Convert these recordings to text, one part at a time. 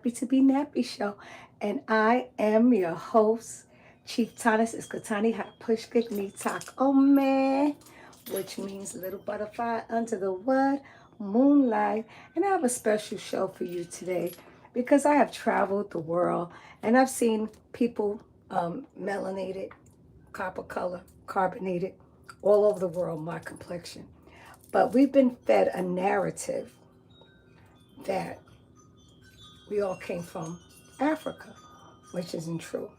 Happy to be Nappy Show. And I am your host, Chieftainess is Katani Pushkik Nitak Ome, which means little butterfly under the what? Moonlight. And I have a special show for you today because I have traveled the world and I've seen people melanated, copper color, carbonated, all over the world, my complexion. But we've been fed a narrative that we all came from Africa, which isn't true.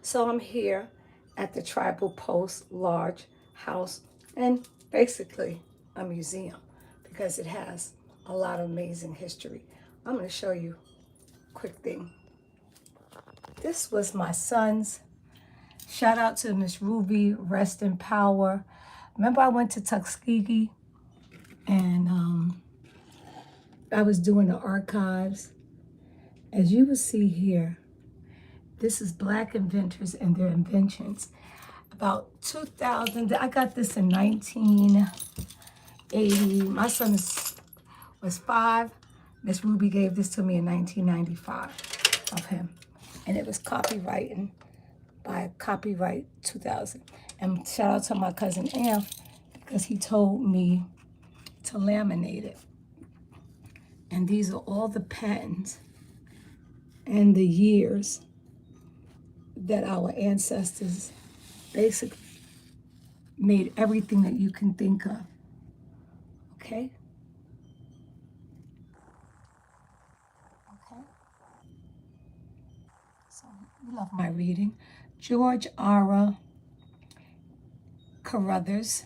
So I'm here at the Tribal Post Large House and basically a museum because it has a lot of amazing history. I'm going to show you a quick thing. This was my son's. Shout out to Miss Ruby, rest in power. Remember I went to Tuskegee and I was doing the archives. As you will see here, this is Black inventors and their inventions. About 2000, I got this in 1980. My son was 5. Miss Ruby gave this to me in 1995 of him. And it was copyrighted by Copyright 2000. And shout out to my cousin Amp because he told me to laminate it. And these are all the patents and the years that our ancestors basically made everything that you can think of. Okay? Okay. So you love my reading. George R. Carruthers,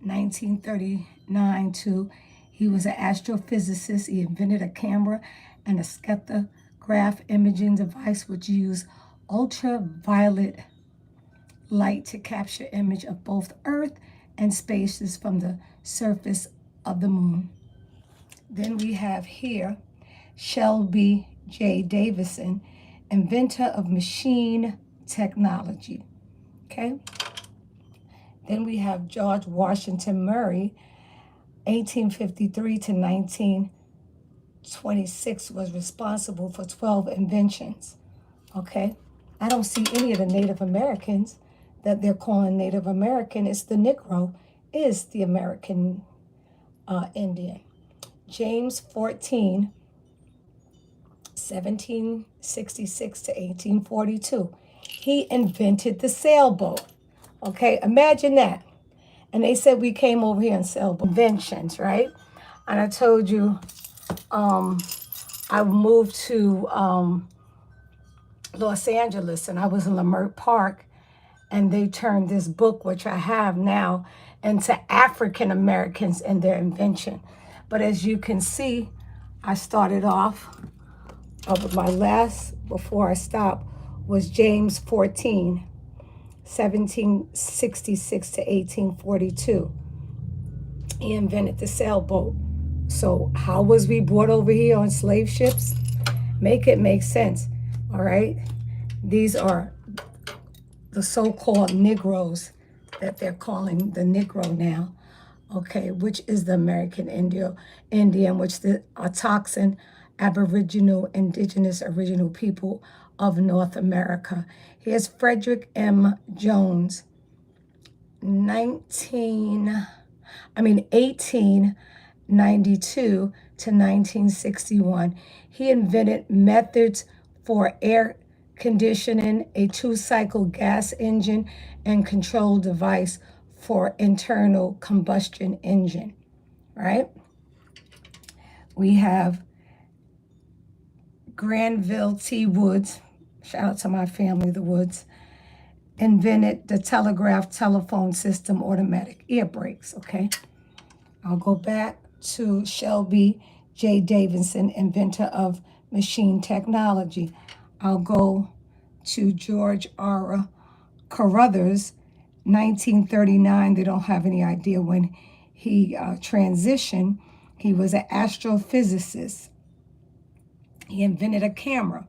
1939 to, he was an astrophysicist. He invented a camera and a spectrograph imaging device which used ultraviolet light to capture image of both Earth and spaces from the surface of the moon. Then we have here Shelby J. Davison, inventor of machine technology. Okay. Then we have George Washington Murray, 1853 to 1926, was responsible for 12 inventions. Okay. I don't see any of the Native Americans that they're calling Native American. It's the Negro is the American Indian. James 14, 1766 to 1842. He invented the sailboat. Okay, imagine that. And they said we came over here in sailboat inventions, right? And I told you I moved to Los Angeles and I was in Leimert Park and they turned this book, which I have now, into African Americans and their invention. But as you can see, I started off, my last, before I stop, was James 14, 1766 to 1842. He invented the sailboat. So how was we brought over here on slave ships? Make it make sense, all right? These are the so-called Negroes that they're calling the Negro now, okay, which is the American Indian, which the Autochthon, Aboriginal, Indigenous, Original people of North America. Here's Frederick M. Jones, 1892 to 1961. He invented methods for air conditioning, a 2-cycle gas engine, and control device for internal combustion engine, right? We have Granville T. Woods, shout out to my family, the Woods, invented the telegraph telephone system, automatic ear brakes, okay? I'll go back to Shelby J. Davison, inventor of machine technology. I'll go to George R. Carruthers, 1939. They don't have any idea when he transitioned. He was an astrophysicist. He invented a camera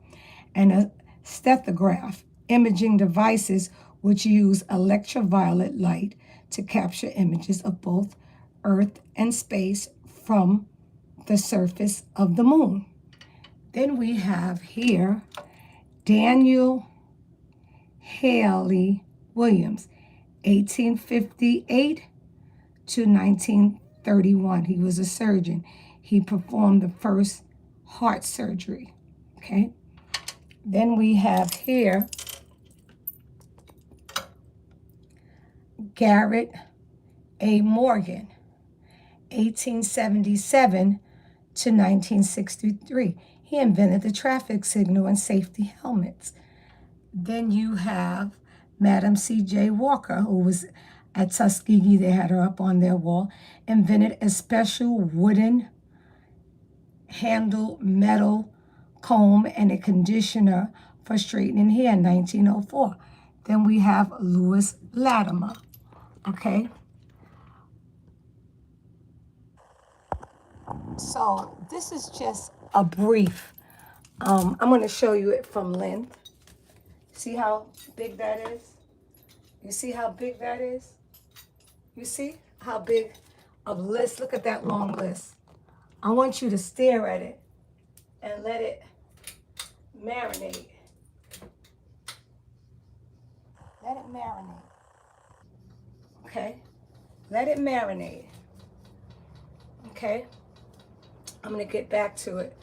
and a spectrograph imaging devices which use ultraviolet light to capture images of both Earth and space from the surface of the moon. Then we have here Daniel Haley Williams, 1858 to 1931. He was a surgeon. He performed the first heart surgery. Okay. Then we have here Garrett A. Morgan, 1877 to 1963. He invented the traffic signal and safety helmets. Then you have Madam C.J. Walker, who was at Tuskegee. They had her up on their wall. Invented a special wooden handle metal comb and a conditioner for straightening hair in 1904. Then we have Lewis Latimer. Okay. So this is just a brief. I'm going to show you it from length. See how big that is? You see how big that is? You see how big a list? Look at that long list. I want you to stare at it and let it marinate. Let it marinate. Okay? Let it marinate. Okay? I'm going to get back to it.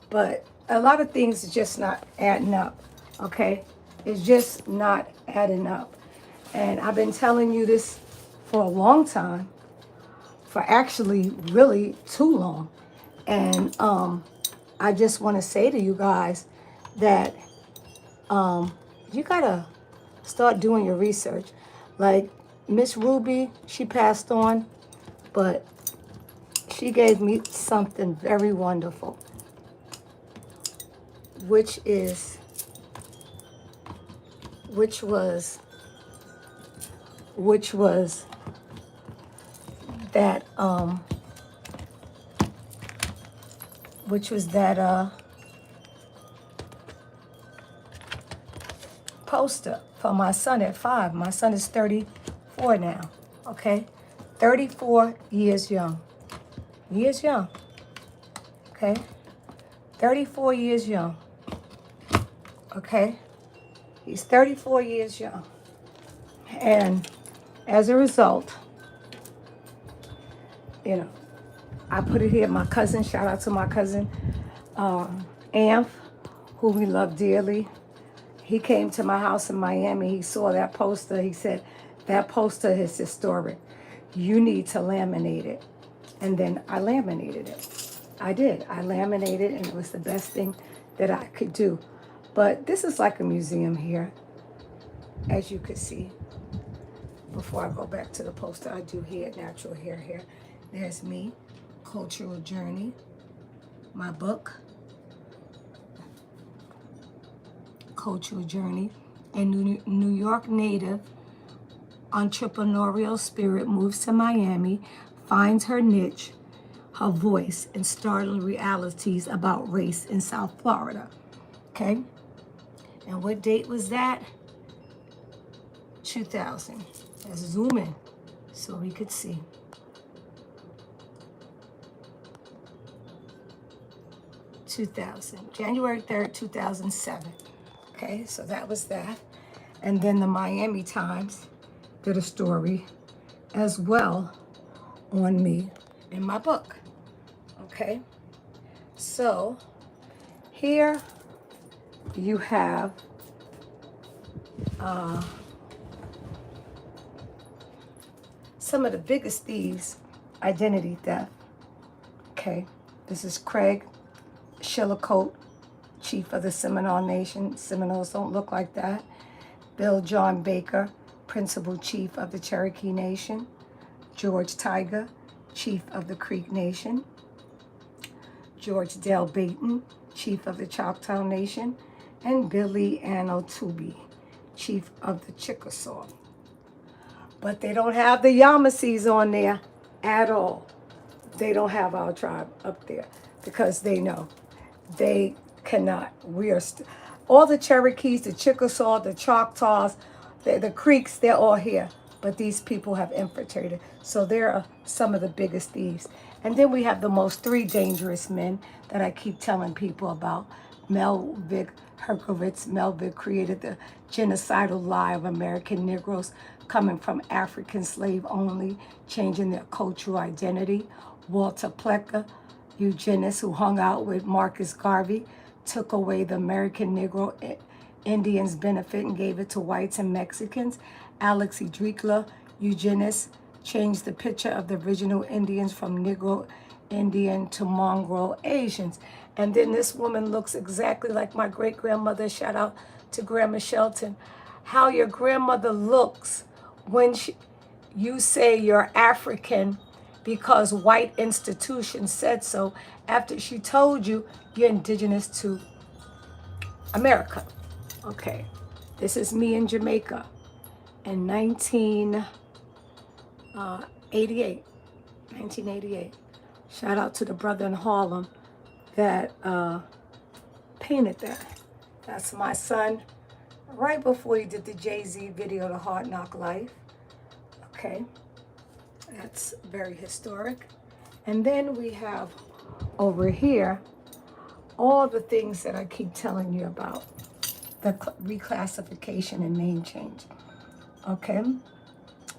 But a lot of things are just not adding up. Okay? It's just not adding up. And I've been telling you this for a long time. For actually really too long. And I just want to say to you guys that you got to start doing your research. Like Miss Ruby, she passed on, but she gave me something very wonderful, which was that poster for my son at 5. My son is 34 now, okay? 34 years young. Years young, okay? 34 years young, okay? He's 34 years young. And as a result, you know, I put it here, my cousin, shout out to my cousin, Amph, who we love dearly. He came to my house in Miami. He saw that poster. He said, that poster is historic. You need to laminate it. And then I laminated it. I did. I laminated, and it was the best thing that I could do. But this is like a museum here, as you could see. Before I go back to the poster, I do hair, natural hair here. There's me, Cultural Journey, my book, Cultural Journey, a New York native entrepreneurial spirit moves to Miami, finds her niche, her voice, and startling realities about race in South Florida. Okay? And what date was that? 2000. Let's zoom in so we could see. January 3rd, 2007. Okay, so that was that. And then the Miami Times did a story as well on me in my book. Okay, so here you have some of the biggest thieves, identity theft. Okay, this is Craig Chillicothe, chief of the Seminole Nation. Seminoles don't look like that. Bill John Baker, principal chief of the Cherokee Nation. George Tiger, chief of the Creek Nation. George Dale Baton, chief of the Choctaw Nation. And Billy Anno Tooby, chief of the Chickasaw. But they don't have the Yamassees on there at all. They don't have our tribe up there because they know they cannot. We are all the Cherokees, the Chickasaw, the Choctaws, the Creeks, they're all here. But these people have infiltrated. So they're some of the biggest thieves. And then we have the most 3 dangerous men that I keep telling people about. Melvin Herkowitz. Melvin created the genocidal lie of American Negroes coming from African slave only, changing their cultural identity. Walter Plecker, eugenist who hung out with Marcus Garvey, took away the American Negro Indians' benefit and gave it to whites and Mexicans. Alex Driegler, eugenist, changed the picture of the original Indians from Negro Indian to mongrel Asians. And then this woman looks exactly like my great-grandmother. Shout out to Grandma Shelton. How your grandmother looks when you say you're African because white institutions said so, after she told you you're indigenous to America. Okay, this is me in Jamaica in 1988. 1988. Shout out to the brother in Harlem that painted that. That's my son right before he did the Jay-Z video, The Hard Knock Life. Okay, that's very historic. And then we have over here all the things that I keep telling you about, the reclassification and name change. Okay,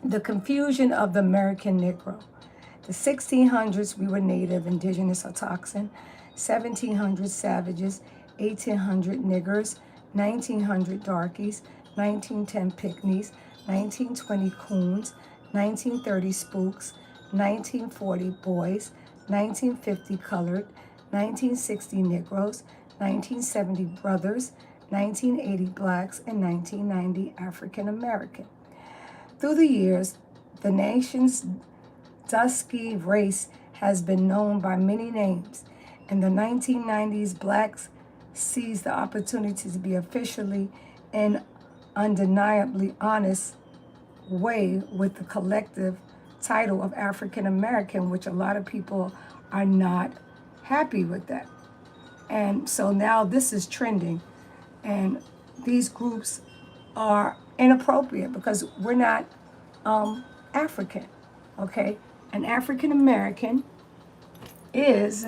the confusion of the American Negro. The 1600s, we were native, indigenous, or Toxin. 1700s, savages. 1800, niggers. 1900, darkies. 1910, pygmies. 1920, coons. 1930, spooks. 1940, boys. 1950, colored. 1960, Negroes. 1970, brothers. 1980, blacks. And 1990, African American. Through the years, the nation's dusky race has been known by many names. In the 1990s, blacks seized the opportunity to be officially and undeniably honest way with the collective title of African American, which a lot of people are not happy with that. And so now this is trending, and these groups are inappropriate because we're not African, okay? An African American is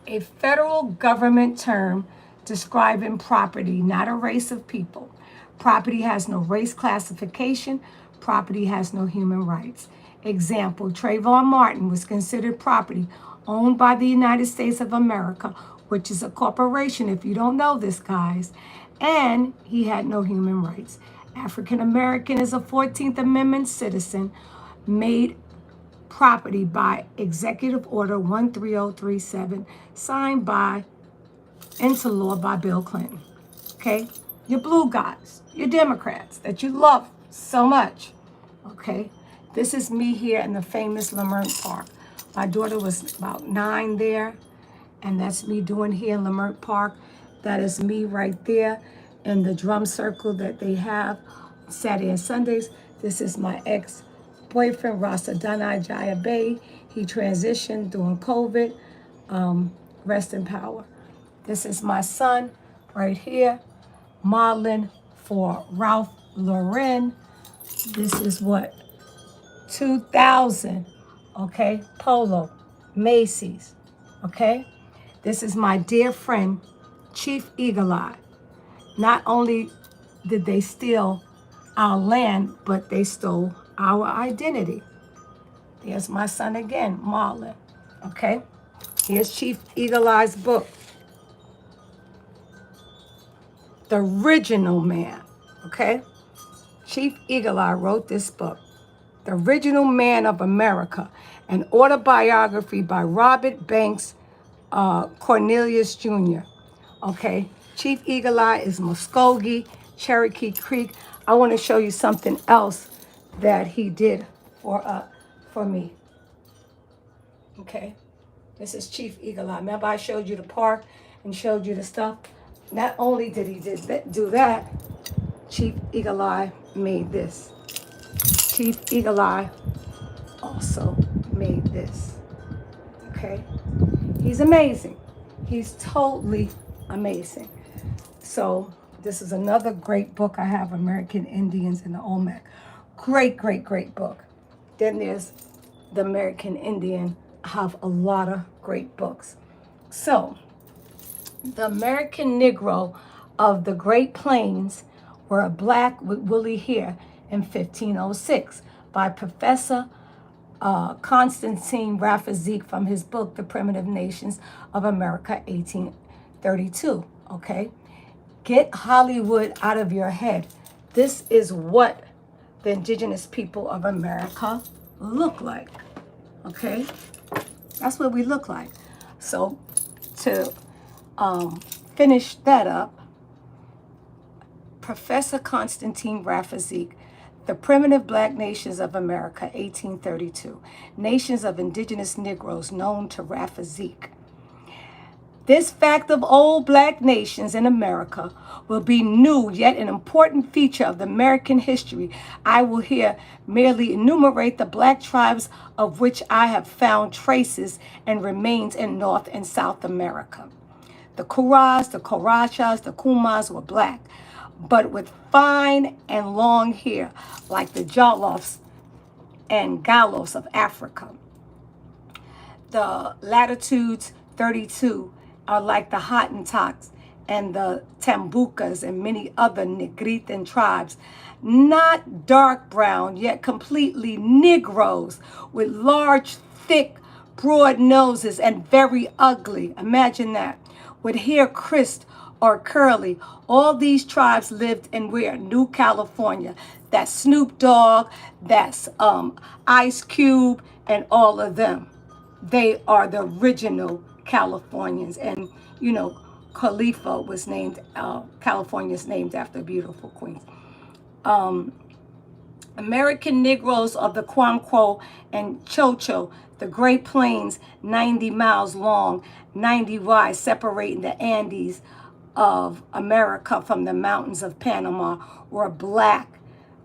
a federal government term describing property, not a race of people. Property has no race classification. Property has no human rights. Example, Trayvon Martin was considered property owned by the United States of America, which is a corporation, if you don't know this, guys, and he had no human rights. African American is a 14th Amendment citizen made property by Executive Order 13037, signed into law by Bill Clinton. Okay? Your blue guys, your Democrats that you love so much. Okay? This is me here in the famous Leimert Park. My daughter was about 9 there, and that's me doing here in Leimert Park. That is me right there in the drum circle that they have Saturday and Sundays. This is my ex-boyfriend, Rasa Danai Jaya Bay. He transitioned during COVID. Rest in power. This is my son right here, modeling for Ralph Lauren. This is what? 2000, okay? Polo, Macy's, okay? This is my dear friend, Chief Eagle Eye. Not only did they steal our land, but they stole our identity. There's my son again, Marlon, okay? Here's Chief Eagle Eye's book, The Original Man, okay? Chief Eagle Eye wrote this book, The Original Man of America, an autobiography by Robert Banks Cornelius Jr., okay? Chief Eagle Eye is Muskogee, Cherokee Creek. I want to show you something else that he did for me, okay? This is Chief Eagle Eye. Remember I showed you the park and showed you the stuff? Not only did he do that, Chief Eagle Eye made this. Chief Eagle Eye also made this, okay? He's amazing. He's totally amazing. So this is another great book I have, American Indians in the Olmec. Great, great, great book. Then there's the American Indian. I have a lot of great books. So The American Negro of the Great Plains were black with woolly hair in 1506 by Professor Constantine Rafizik from his book, The Primitive Nations of America, 1832. Okay? Get Hollywood out of your head. This is what the indigenous people of America look like. Okay? That's what we look like. So to finish that up, Professor Constantine Rafizik, The Primitive Black Nations of America, 1832. Nations of Indigenous Negroes known to Rafizik. This fact of old black nations in America will be new yet an important feature of the American history. I will here merely enumerate the black tribes of which I have found traces and remains in North and South America. The Kuras, the Korachas, the Kumas were black, but with fine and long hair, like the Jolofs and Galos of Africa. The latitudes 32 are like the Hottentots and the Tambucas and many other Negritan tribes, not dark brown, yet completely Negroes with large, thick, broad noses and very ugly. Imagine that. With hair crisped or curly. All these tribes lived in where? New California. That's Snoop Dogg, that's Ice Cube, and all of them. They are the original Californians. And, you know, Khalifa was named, California's named after beautiful queens. American Negroes of the Quanquo and Chocho, the Great Plains, 90 miles long, 90 wide, separating the Andes of America from the mountains of Panama, were black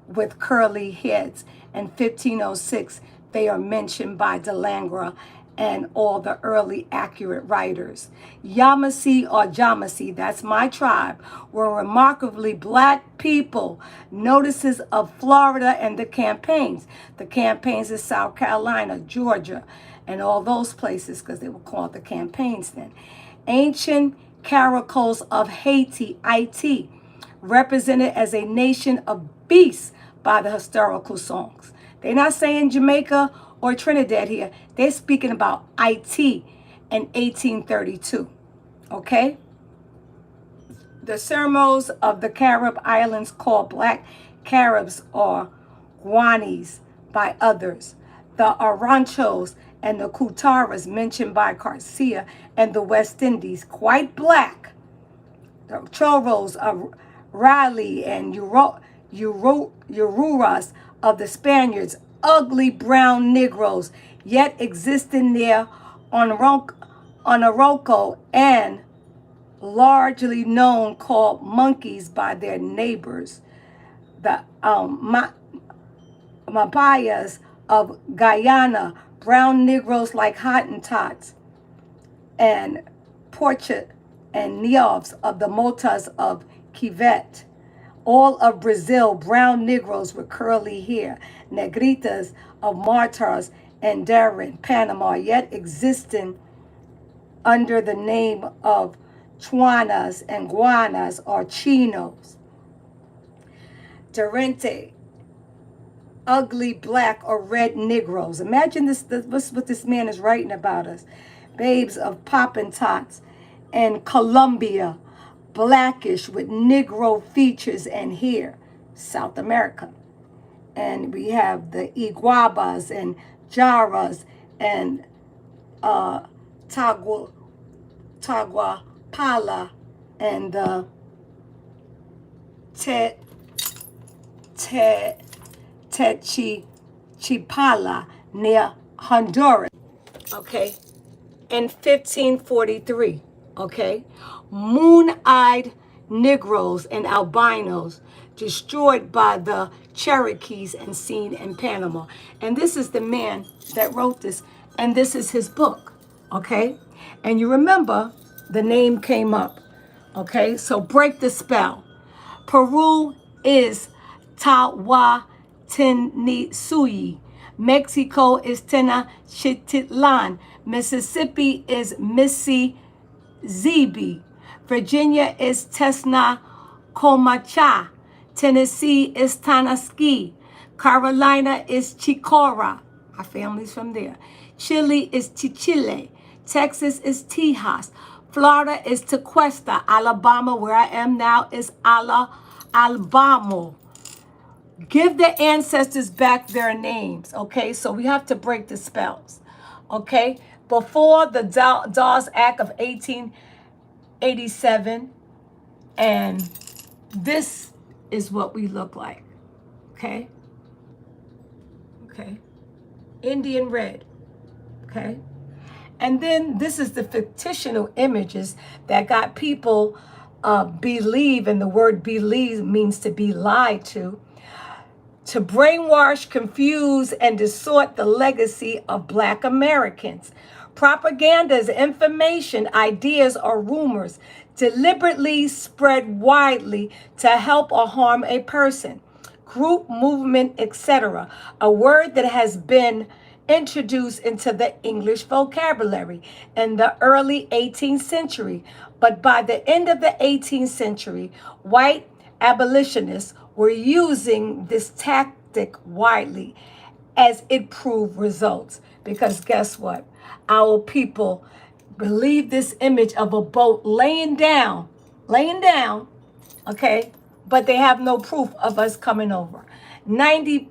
with curly heads. In 1506, they are mentioned by Delangra and all the early accurate writers. Yamassee or Jamassee, that's my tribe, were remarkably black people. Notices of Florida and the campaigns. The campaigns of South Carolina, Georgia, and all those places, because they were called the campaigns then. Ancient Caracoles of Haiti, IT, represented as a nation of beasts by the historical songs. They're not saying Jamaica or Trinidad here. They're speaking about IT in 1832. Okay? The Seminoles of the Carib Islands, called Black Caribs or Guanis by others. The Aranchos and the Kutaras, mentioned by Garcia and the West Indies, quite black. The Choros of Raleigh and Ururas of the Spaniards, ugly brown Negroes, yet existing there on Orinoco and largely known, called monkeys by their neighbors. The Mabayas of Guyana, brown Negroes like Hottentots, and Portrait and Neofs of the Motas of Quevet. All of Brazil, brown Negroes with curly hair. Negritas of Martars and Darien, Panama, yet existing under the name of Chuanas and Guanas or Chinos. Durante, ugly black or red Negroes. Imagine this what this man is writing about us. Babes of Popintots and Colombia, blackish with Negro features and hair, South America. And we have the Iguabas and Jaras and Taguapala and the Techipala near Honduras. Okay, in 1543. Okay, moon-eyed Negroes and albinos destroyed by the Cherokees and seen in Panama. And this is the man that wrote this, and this is his book. Okay, and you remember the name came up. Okay, so break the spell. Peru is Tahuantinsuyi. Mexico is Tenochtitlan. Mississippi is Mississippi. Virginia is Tesnacomacha. Tennessee is Tanaski. Carolina is Chicora. Our family's from there. Chile is Chichile. Texas is Tejas. Florida is Tequesta. Alabama, where I am now, is Alabama. Give the ancestors back their names, okay? So we have to break the spells, okay? Before the Dawes Act of 1887, and this is what we look like, okay? Okay. Indian red, okay? And then this is the fictional images that got people believe, and the word believe means to be lied to brainwash, confuse, and distort the legacy of Black Americans. Propaganda is information, ideas, or rumors deliberately spread widely to help or harm a person, group, movement, etc. A word that has been introduced into the English vocabulary in the early 18th century. But by the end of the 18th century, white abolitionists were using this tactic widely as it proved results. Because guess what? Our people believe this image of a boat laying down, okay? But they have no proof of us coming over. 98%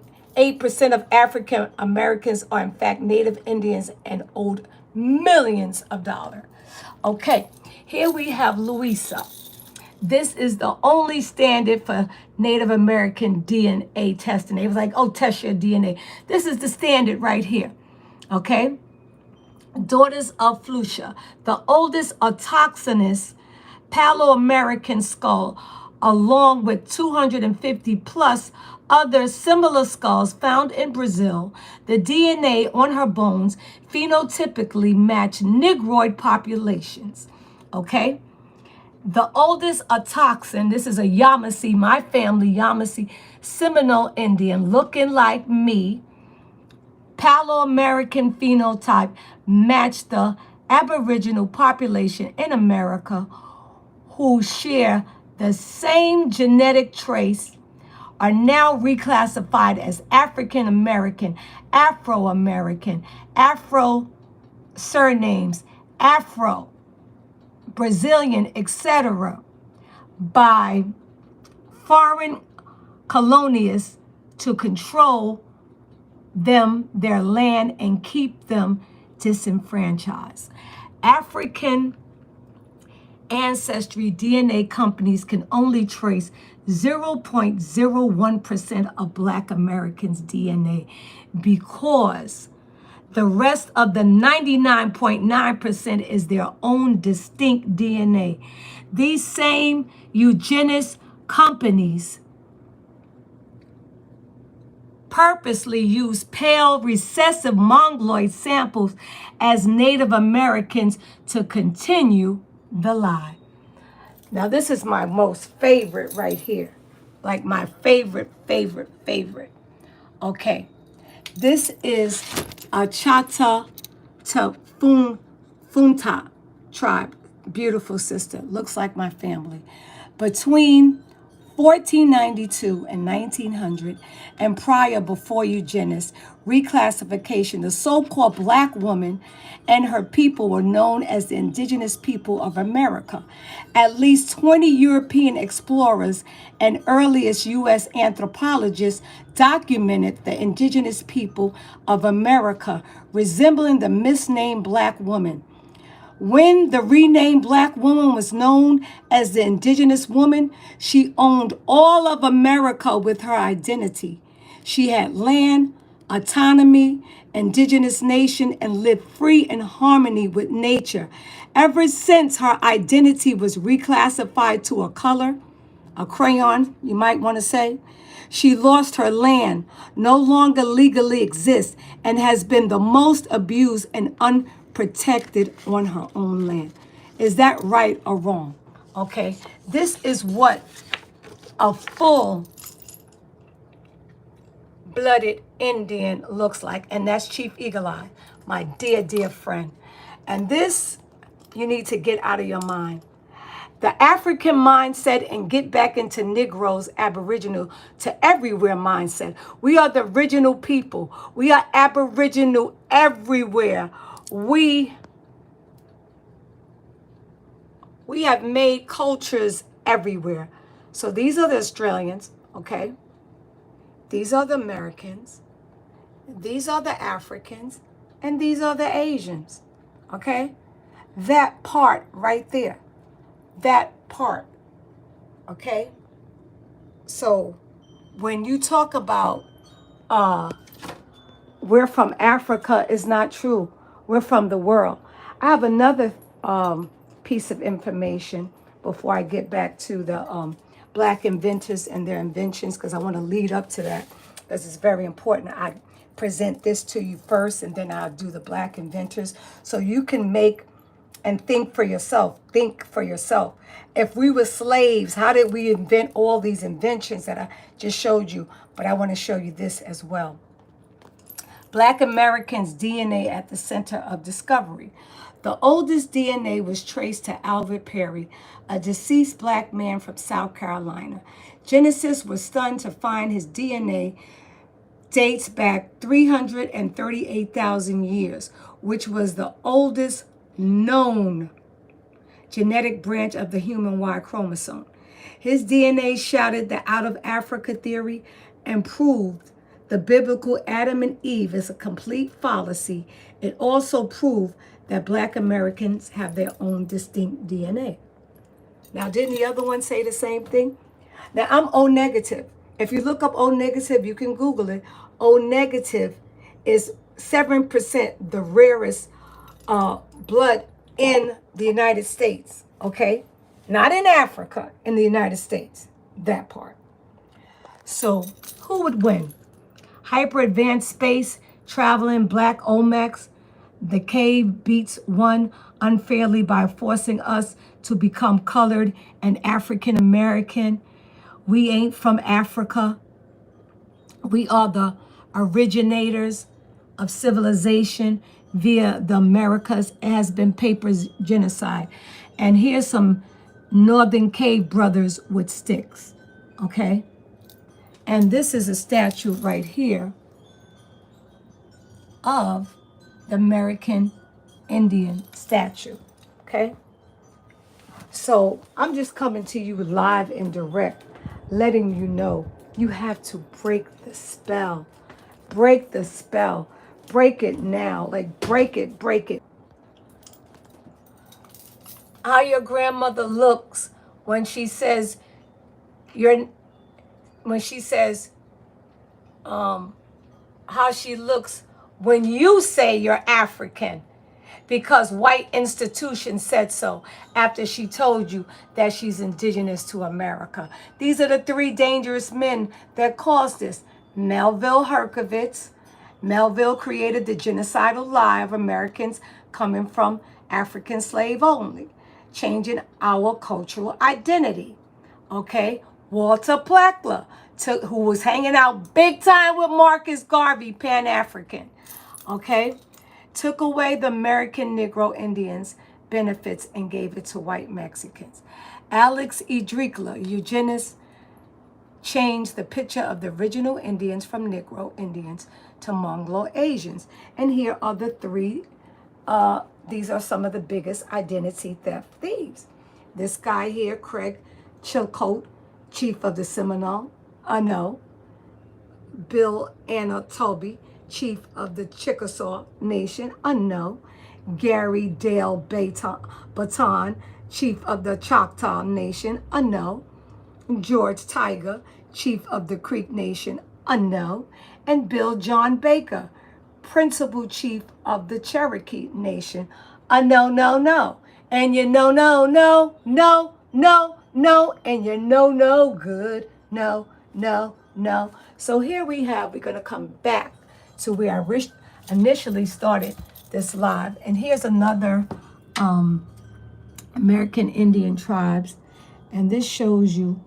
of African Americans are in fact Native Indians and owed millions of dollars. Okay, here we have Louisa. This is the only standard for Native American DNA testing. They was like, oh, test your DNA. This is the standard right here, okay? Daughters of Flucia, the oldest autochthonous Palo-American skull, along with 250 plus other similar skulls found in Brazil. The DNA on her bones phenotypically match Negroid populations, okay? The oldest autochthon, this is a Yamassee, my family, Yamassee, Seminole Indian, looking like me. Palo-American phenotype match the Aboriginal population in America who share the same genetic trace, are now reclassified as African American, Afro-American, Afro surnames, Afro, Brazilian, etc., by foreign colonialists to control them, their land, and keep them disenfranchised. African ancestry DNA companies can only trace 0.01% of Black Americans' DNA because the rest of the 99.9% is their own distinct DNA. These same eugenics companies purposely use pale recessive mongoloid samples as Native Americans to continue the lie. Now this is my most favorite right here. Like my favorite. Okay. This is a Chata Funta tribe. Beautiful sister. Looks like my family. Between 1492 and 1900, and prior before eugenics reclassification, the so-called Black woman and her people were known as the indigenous people of America. At least 20 European explorers and earliest U.S. anthropologists documented the indigenous people of America resembling the misnamed Black woman. When the renamed Black woman was known as the indigenous woman, she owned all of America with her identity. She had land, autonomy, indigenous nation, and lived free in harmony with nature. Ever since her identity was reclassified to a color, a crayon, you might want to say, she lost her land, no longer legally exists, and has been the most abused and unprotected on her own land. Is that right or wrong? Okay, this is what a full-blooded Indian looks like, and that's Chief Eagle Eye, my dear friend. And this you need to get out of your mind. the African mindset and get back into Negro's Aboriginal to everywhere mindset. We are the original people. We are Aboriginal everywhere. We have made cultures everywhere. So these are the Australians, okay? These are the Americans. These are the Africans. And these are the Asians, okay? That part right there. That part, okay? So when you talk about we're from Africa, is not true. We're from the world. I have another piece of information before I get back to the Black inventors and their inventions, because I want to lead up to that, because it's very important. I present this to you first, and then I'll do the Black inventors, so you can make and think for yourself. Think for yourself. If we were slaves, how did we invent all these inventions that I just showed you? But I want to show you this as well. Black Americans' DNA at the center of discovery. The oldest DNA was traced to Albert Perry, a deceased black man from South Carolina. Geneticists were stunned to find his DNA dates back 338,000 years, which was the oldest known genetic branch of the human Y chromosome. His DNA shouted the out of Africa theory and proved the biblical Adam and Eve is a complete fallacy. It also proved that Black Americans have their own distinct DNA. Now, didn't the other one say the same thing? Now, I'm O negative. If you look up O negative, you can Google it. O negative is 7% the rarest blood in the United States, okay? Not in Africa, in the United States, that part. So who would win? Hyper advanced space, traveling black Olmecs. The cave beats one unfairly by forcing us to become colored and African American. We ain't from Africa. We are the originators of civilization via the Americas. It has been papers genocide. And here's some Northern Cave brothers with sticks, okay? And this is a statue right here of the American Indian statue, okay? So I'm just coming to you live and direct, letting you know you have to break the spell. Break the spell. Break it now. Like, break it, break it. How your grandmother looks when she says how she looks when you say you're African, because white institutions said so after she told you that she's indigenous to America. These are the three dangerous men that caused this. Melville Herkovitz. Melville created the genocidal lie of Americans coming from African slave only, changing our cultural identity. Okay? Walter Pleckler, who was hanging out big time with Marcus Garvey, Pan-African. Okay? Took away the American Negro Indians' benefits and gave it to white Mexicans. Alex E. Drickler, eugenist, changed the picture of the original Indians from Negro Indians to Mongol Asians. And here are the three, these are some of the biggest identity theft thieves. This guy here, Craig Chilcote, chief of the Seminole, no. Bill Anatoby, chief of the Chickasaw Nation, no. Gary Dale Baton, chief of the Choctaw Nation, no. George Tiger, chief of the Creek Nation, no. And Bill John Baker, principal chief of the Cherokee Nation, no. And you know, no, and you know, no good, no. So here we have, we're going to come back to where I initially started this live. And here's another American Indian tribes. And this shows you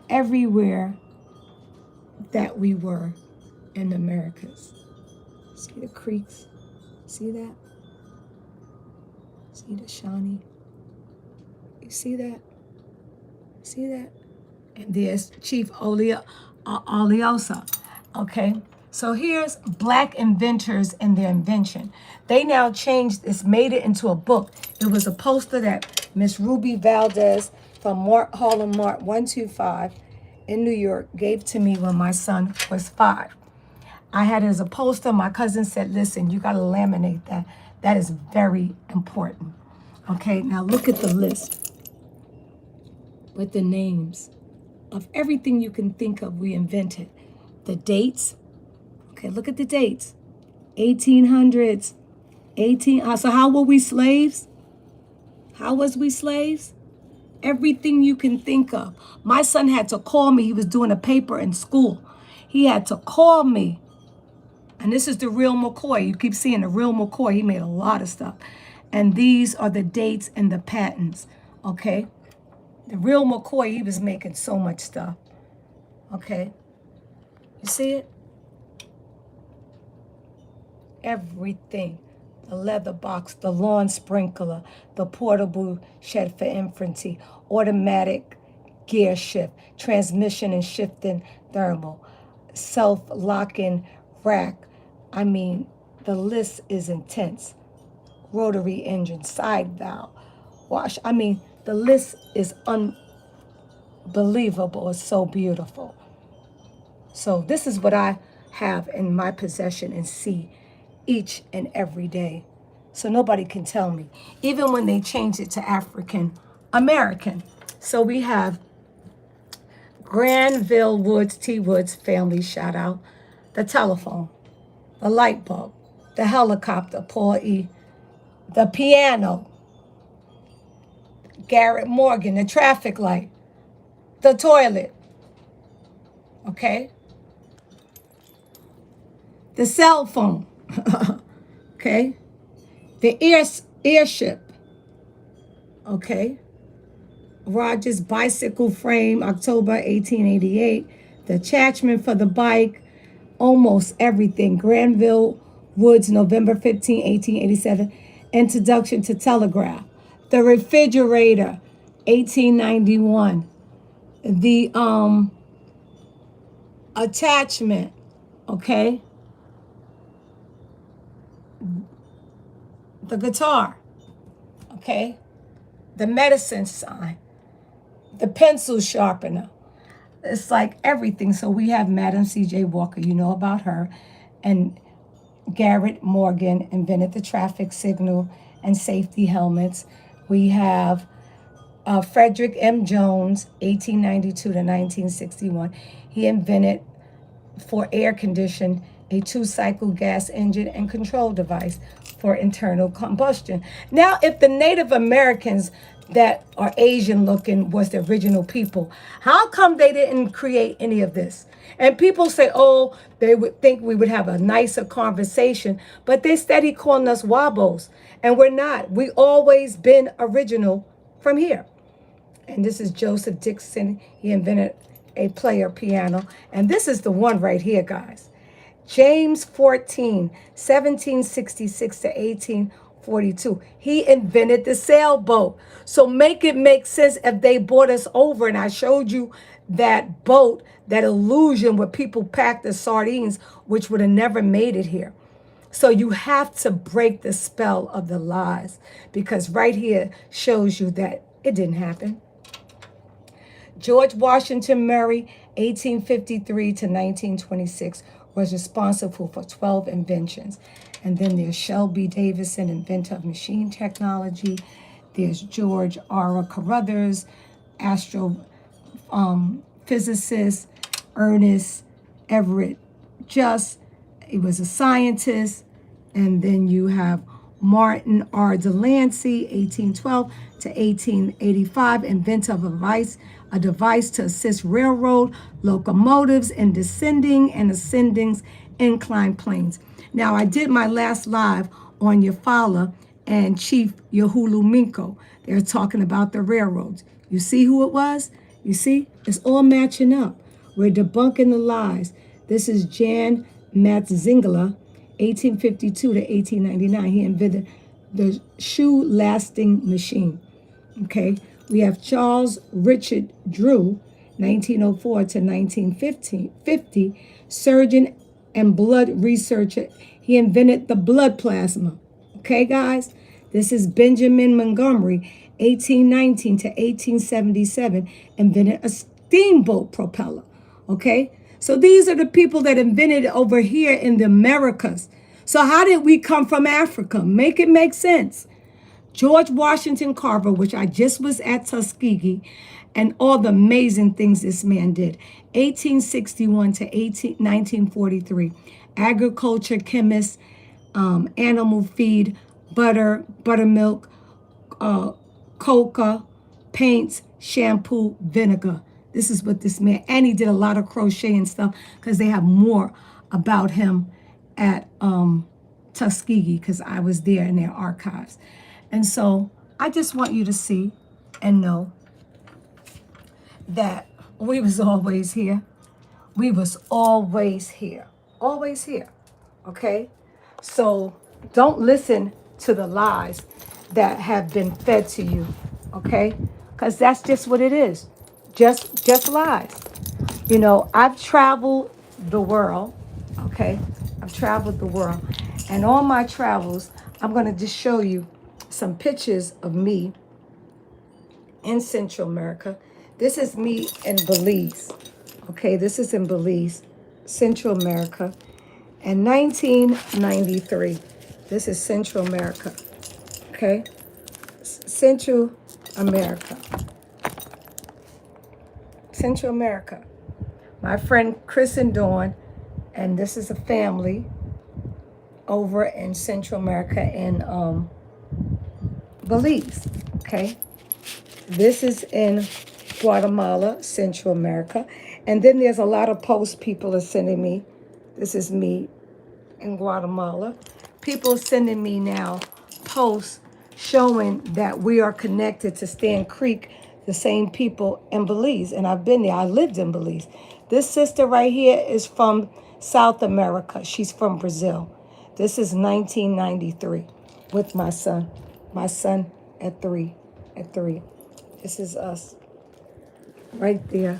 everywhere that we were in the Americas. See the creeks? See that? See the Shawnee? You see that? See that? And there's Chief Oliosa. Okay, so here's Black Inventors and their invention. They now changed this, made it into a book. It was a poster that Miss Ruby Valdez from Harlem Mart 125 in New York gave to me when my son was 5. I had it as a poster. My cousin said, listen, you got to laminate that. That is very important. Okay, now look at the list with the names of everything you can think of we invented. The dates. Okay, look at the dates. 1800s. So how were we slaves? How was we slaves? Everything you can think of. My son had to call me. He was doing a paper in school. He had to call me. And this is the real McCoy. You keep seeing the real McCoy. He made a lot of stuff. And these are the dates and the patents. Okay? The real McCoy, he was making so much stuff. Okay? You see it? Everything. The leather box, the lawn sprinkler, the portable shed for infantry, automatic gear shift, transmission and shifting thermal, self-locking rack. I mean, the list is intense. Rotary engine, side valve, wash. I mean, the list is unbelievable. It's so beautiful. So this is what I have in my possession and see each and every day. So nobody can tell me, even when they change it to African American. So we have Granville Woods, T. Woods family, shout out, the telephone, the light bulb, the helicopter, Paul E., the piano, Garrett Morgan, the traffic light, the toilet, okay? The cell phone, okay? The airship, okay? Rogers bicycle frame, October 1888. The attachment for the bike, almost everything. Granville Woods, November 15, 1887. Introduction to telegraph. The refrigerator, 1891. The attachment, okay? The guitar, okay? The medicine sign, the pencil sharpener. It's like everything. So we have Madam C.J. Walker, you know about her, and Garrett Morgan invented the traffic signal and safety helmets. We have Frederick M. Jones, 1892 to 1961. He invented for air condition a 2-cycle gas engine and control device for internal combustion. Now, if the Native Americans that are Asian looking was the original people, how come they didn't create any of this? And people say, oh, they would think we would have a nicer conversation, but they steady calling us wabos, and we're not. We always been original from here. And this is Joseph Dixon. He invented a player piano. And this is the one right here, guys. James 14, 1766 to 1842. He invented the sailboat. So make it make sense if they brought us over and I showed you that boat, that illusion where people packed the sardines, which would have never made it here. So you have to break the spell of the lies, because right here shows you that it didn't happen. George Washington Murray, 1853 to 1926, was responsible for 12 inventions. And then there's Shelby Davison, inventor of machine technology. There's George R. Carruthers, astrophysicist. Ernest Everett Just, he was a scientist. And then you have Martin R. Delancey, 1812 to 1885, inventor of a device to assist railroad locomotives in descending and ascending inclined planes. Now, I did my last live on Eufaula and Chief Yahulu Minko. They're talking about the railroads. You see who it was? You see? It's all matching up. We're debunking the lies. This is Jan Matzingela, 1852 to 1899. He invented the shoe lasting machine. Okay, We have Charles Richard Drew, 1904 to 1950, surgeon and blood researcher. He invented the blood plasma. Okay, guys? This is Benjamin Montgomery, 1819 to 1877, invented a steamboat propeller. Okay? So these are the people that invented it over here in the Americas. So how did we come from Africa? Make it make sense. George Washington Carver, which I just was at Tuskegee, and all the amazing things this man did. 1861 to 1943. Agriculture, chemist, animal feed, butter, buttermilk, coca, paints, shampoo, vinegar. This is what this man, and he did a lot of crochet and stuff because they have more about him at Tuskegee because I was there in their archives. And so I just want you to see and know that we was always here. We was always here. Always here. Okay? So don't listen to the lies that have been fed to you. Okay? Because that's just what it is. Just lies. You know, I've traveled the world. Okay? I've traveled the world. And on my travels, I'm going to just show you some pictures of me in Central America. This is me in Belize. Okay, this is in Belize, Central America. In 1993, this is Central America. Okay, Central America. Central America. My friend Chris and Dawn, and this is a family over in Central America in Belize. Okay. This is in Guatemala, Central America. And then there's a lot of posts people are sending me. This is me in Guatemala. People are sending me now posts showing that we are connected to Stand Creek, the same people in Belize. And I've been there. I lived in Belize. This sister right here is from South America. She's from Brazil. This is 1993 with my son. My son at three. This is us right there,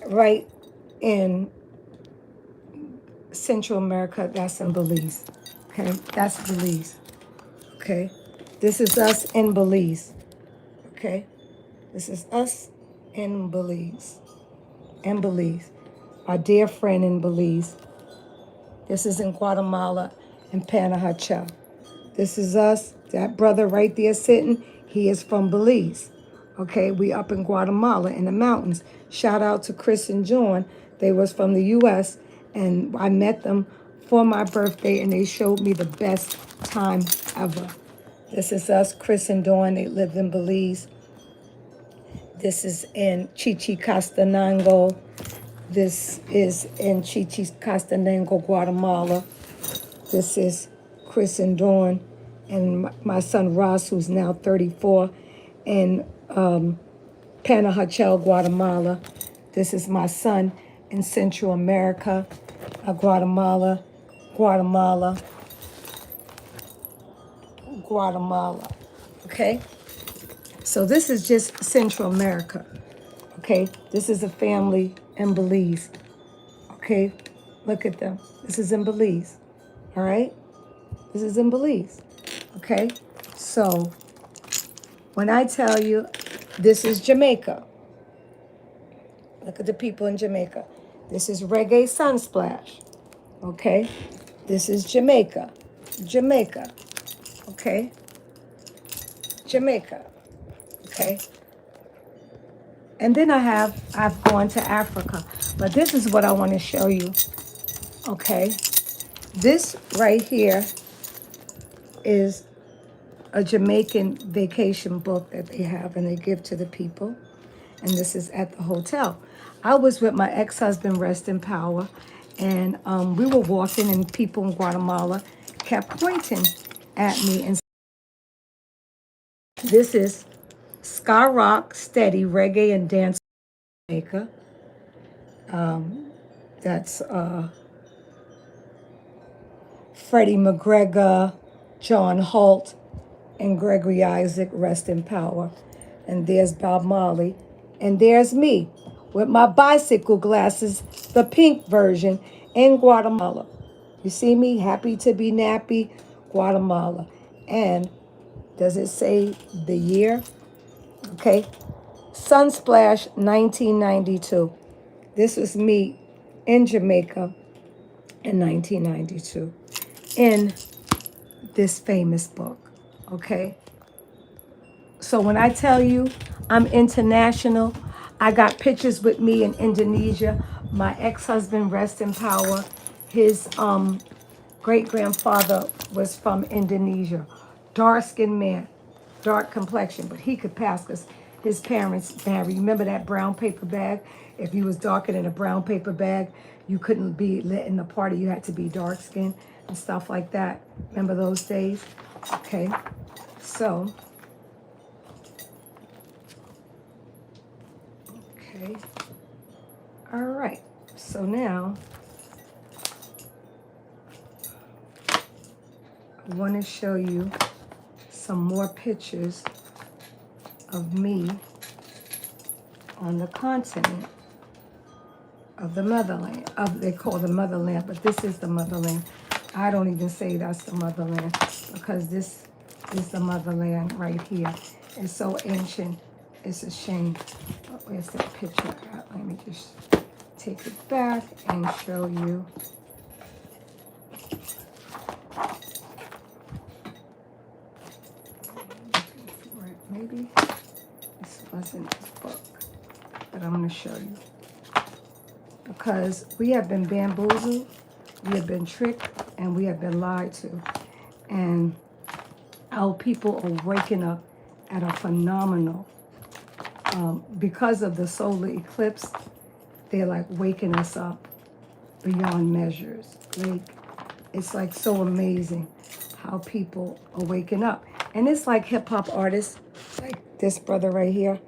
right in Central America. That's in Belize. Okay, that's Belize. Okay, this is us in Belize. Okay, this is us in Belize. In Belize, our dear friend in Belize. This is in Guatemala and Panajachel. This is us. That brother right there sitting, he is from Belize. Okay, we up in Guatemala in the mountains. Shout out to Chris and John. They was from the U.S. and I met them for my birthday and they showed me the best time ever. This is us, Chris and Dawn. They lived in Belize. This is in Chichicastenango. This is in Chichicastenango, Guatemala. This is Chris and Dawn and my son Ross, who's now 34, in Panajachel, Guatemala. This is my son in Central America, Guatemala. Okay? So this is just Central America. Okay? This is a family in Belize. Okay? Look at them. This is in Belize. All right? This is in Belize. Okay? So when I tell you this is Jamaica, look at the people in Jamaica. This is Reggae Sunsplash. Okay? This is Jamaica. Okay? Jamaica. Okay? And then I've gone to Africa. But this is what I want to show you. Okay? This right here is a Jamaican vacation book that they have and they give to the people. And this is at the hotel. I was with my ex-husband, rest in power, and we were walking and people in Guatemala kept pointing at me. And this is ska rock, steady, reggae, and dance maker. That's Freddie McGregor, John Holt, and Gregory Isaac, rest in power. And there's Bob Marley. And there's me with my bicycle glasses, the pink version, in Guatemala. You see me? Happy to be nappy, Guatemala. And does it say the year? Okay. Sunsplash 1992. This was me in Jamaica in 1992 in this famous book. Okay. So when I tell you I'm international, I got pictures with me in Indonesia. My ex-husband, rest in power, his great-grandfather was from Indonesia. Dark-skinned man, dark complexion, but he could pass because his parents married. Remember that brown paper bag? If you was darker than a brown paper bag, you couldn't be lit in the party. You had to be dark-skinned and stuff like that. Remember those days? Okay, so... Okay. All right. So now I want to show you some more pictures of me on the continent of the motherland. They call the motherland, but this is the motherland. I don't even say that's the motherland because this is the motherland right here. It's so ancient. It's a shame. Oh, where's that picture at? Let me just take it back and show you. Maybe this wasn't this book, but I'm going to show you. Because we have been bamboozled, we have been tricked, and we have been lied to. And our people are waking up at a phenomenal, because of the solar eclipse, they're like waking us up beyond measures. Like, it's like so amazing how people are waking up. And it's like hip hop artists, like this brother right here,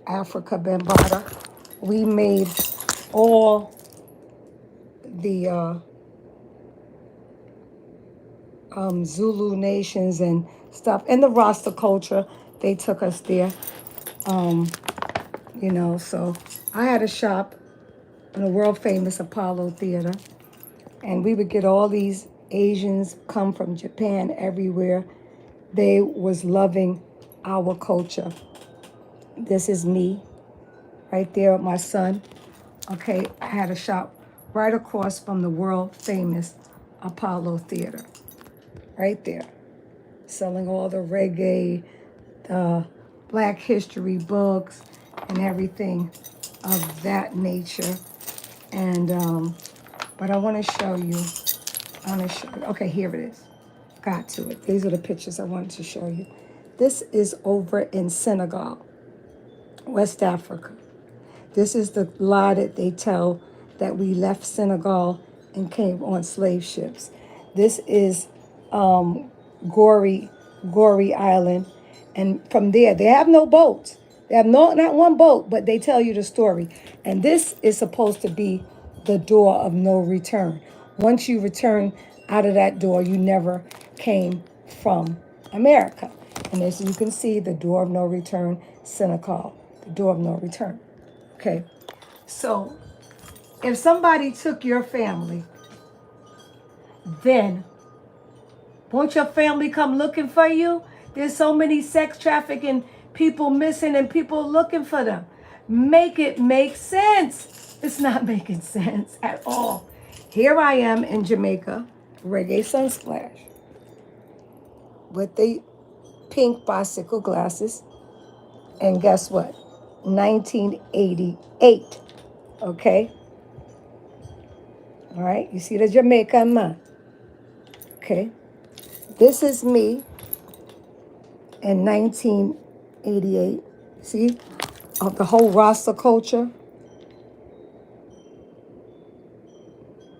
Africa Bambaataa. We made all the Zulu nations and stuff, and the Rasta culture, they took us there. You know, so I had a shop in the world famous Apollo Theater, and we would get all these Asians come from Japan everywhere. They was loving our culture. This is me right there with my son. Okay, I had a shop right across from the world famous Apollo Theater, right there, selling all the reggae, the Black history books, and everything of that nature. And but I want to show you. Okay, here it is. Got to it. These are the pictures I wanted to show you. This is over in Senegal, West Africa. This is the lie that they tell that we left Senegal and came on slave ships. This is Gory Island, and from there they have no boats. They have not one boat, but they tell you the story. And this is supposed to be the door of no return. Once you return out of that door, you never came from America. And as you can see, the door of no return, Senegal, the door of no return. Okay, so if somebody took your family, then won't your family come looking for you? There's so many sex trafficking people missing and people looking for them. Make it make sense. It's not making sense at all. Here I am in Jamaica, Reggae Sunsplash, with the pink bicycle glasses. And guess what? 1988. Okay? All right? You see the Jamaican man? Okay? This is me in 1988. See? Of the whole Rasta culture.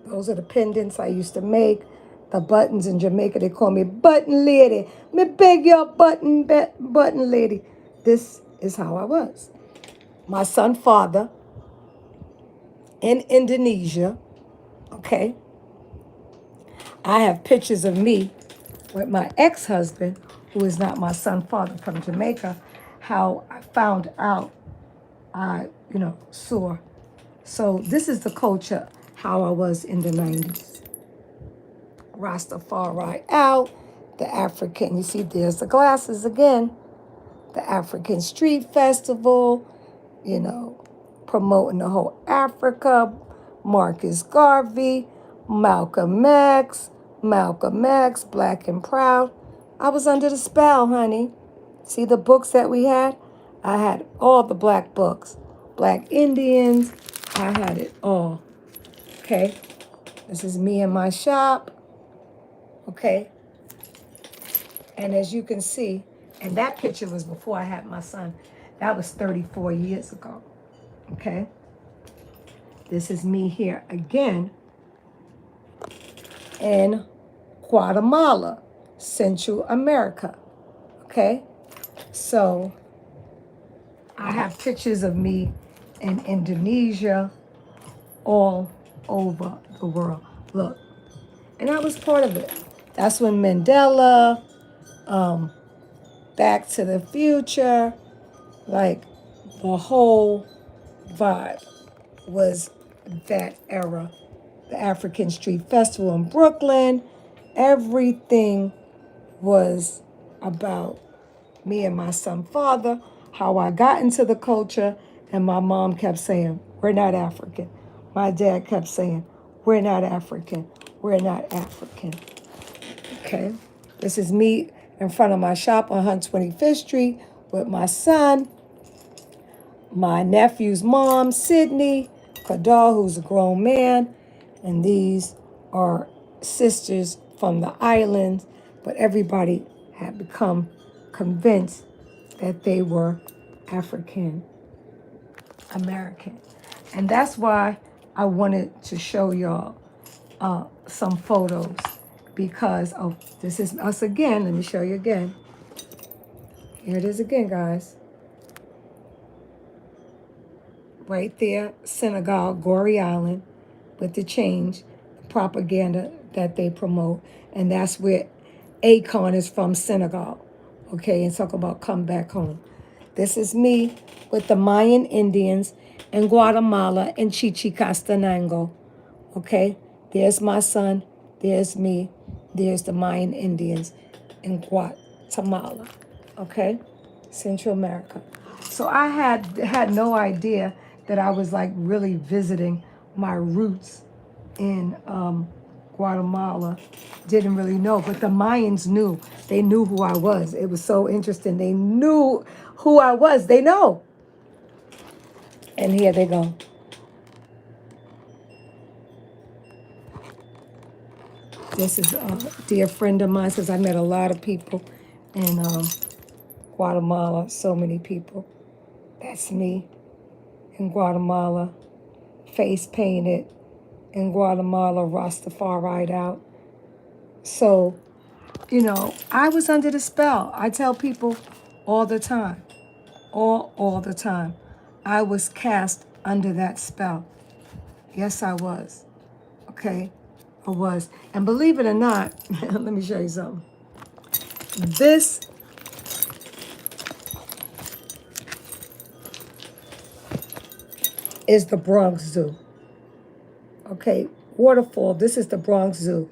Those are the pendants I used to make. The buttons in Jamaica, they call me button lady. Me beg your button lady. This is how I was. My son's father in Indonesia, okay? I have pictures of me with my ex-husband who is not my son father from Jamaica, how I found out I, saw. So this is the culture, how I was in the 90s. Rastafari out, the African, you see there's the glasses again, the African Street Festival, promoting the whole Africa, Marcus Garvey, Malcolm X, Black and Proud. I was under the spell, honey. See the books that we had? I had all the black books. Black Indians, I had it all. Okay? This is me in my shop. Okay? And as you can see, and that picture was before I had my son. That was 34 years ago. Okay? This is me here again in Guatemala, Central America. Okay? So I have pictures of me in Indonesia, all over the world. Look, and I was part of it. That's when Mandela, Back to the Future, like the whole vibe was that era. The African Street Festival in Brooklyn, everything was about me and my son father, how I got into the culture, and my mom kept saying, we're not African. My dad kept saying, we're not African. We're not African. Okay? This is me in front of my shop on 125th Street with my son, my nephew's mom, Sydney, Kadar, who's a grown man, and these are sisters from the islands, but everybody had become convinced that they were African American. And that's why I wanted to show y'all some photos, because this is us again. Let me show you again. Here it is again, guys. Right there, Senegal, Goree Island, with the change, propaganda that they promote. And that's where Akon is from, Senegal. Okay, and talk about come back home. This is me with the Mayan Indians in Guatemala and Chichicastenango. Okay, there's my son, there's me, there's the Mayan Indians in Guatemala. Okay, Central America. So I had no idea that I was like really visiting my roots in Guatemala. Didn't really know, but the Mayans knew. They knew who I was. It was so interesting. They knew who I was. They know. And here they go. This is a dear friend of mine, says I met a lot of people in Guatemala, so many people. That's me in Guatemala, face painted in Guatemala, Rastafari out. So, I was under the spell. I tell people all the time, all the time. I was cast under that spell. Yes, I was. Okay, I was. And believe it or not, let me show you something. This is the Bronx Zoo. Okay, waterfall, this is the Bronx Zoo.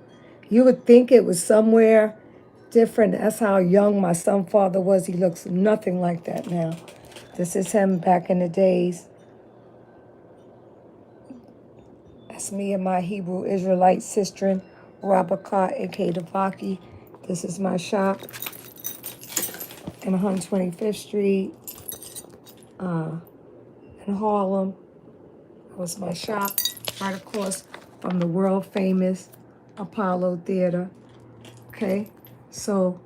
You would think it was somewhere different. That's how young my son father was. He looks nothing like that now. This is him back in the days. That's me and my Hebrew Israelite sister, Rabaka, a.k.a. Devaki. This is my shop in 125th Street in Harlem. That was my shop right across from the world famous Apollo Theater. Okay, so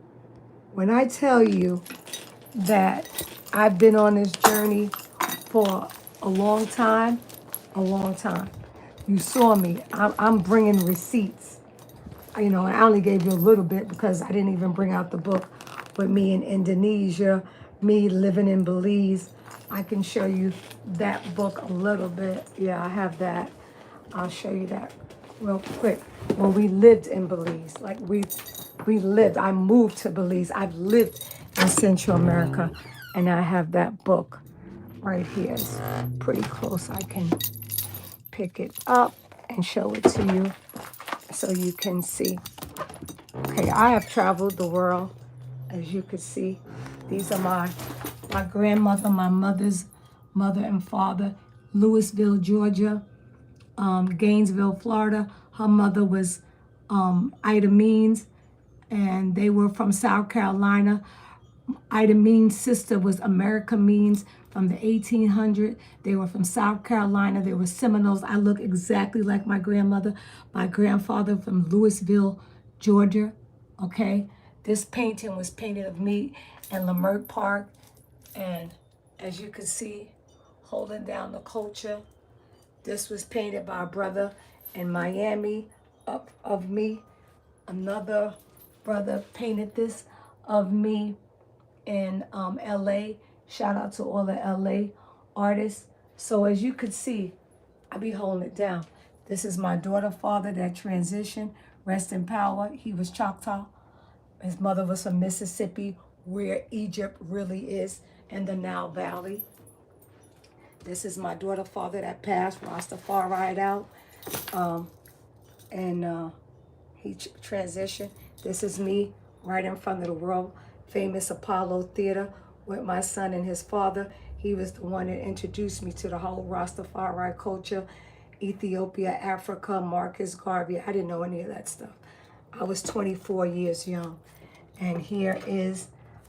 when I tell you that I've been on this journey for a long time, you saw me. I'm bringing receipts. And I only gave you a little bit because I didn't even bring out the book. But me in Indonesia, me living in Belize, I can show you that book a little bit. Yeah, I have that. I'll show you that real quick. When we lived in Belize, like we we lived. I moved to Belize. I've lived in Central America, and I have that book right here. It's pretty close. I can pick it up and show it to you so you can see. Okay, I have traveled the world, as you can see. These are my grandmother, my mother's mother and father, Louisville, Georgia, Gainesville, Florida. Her mother was Ida Means, and they were from South Carolina. Ida Means' sister was America Means from the 1800s. They were from South Carolina. They were Seminoles. I look exactly like my grandmother. My grandfather from Louisville, Georgia. Okay, this painting was painted of me in Leimert Park, and as you can see, holding down the culture. This was painted by a brother in Miami of me. Another brother painted this of me in LA. Shout out to all the LA artists. So as you could see, I be holding it down. This is my daughter, father that transitioned. Rest in power. He was Choctaw. His mother was from Mississippi, where Egypt really is, in the Nile Valley. This is my daughter, father that passed, Rastafari out. And he transitioned. This is me right in front of the world famous Apollo Theater with my son and his father. He was the one that introduced me to the whole Rastafari culture, Ethiopia, Africa, Marcus Garvey. I didn't know any of that stuff. I was 24 years young. And here is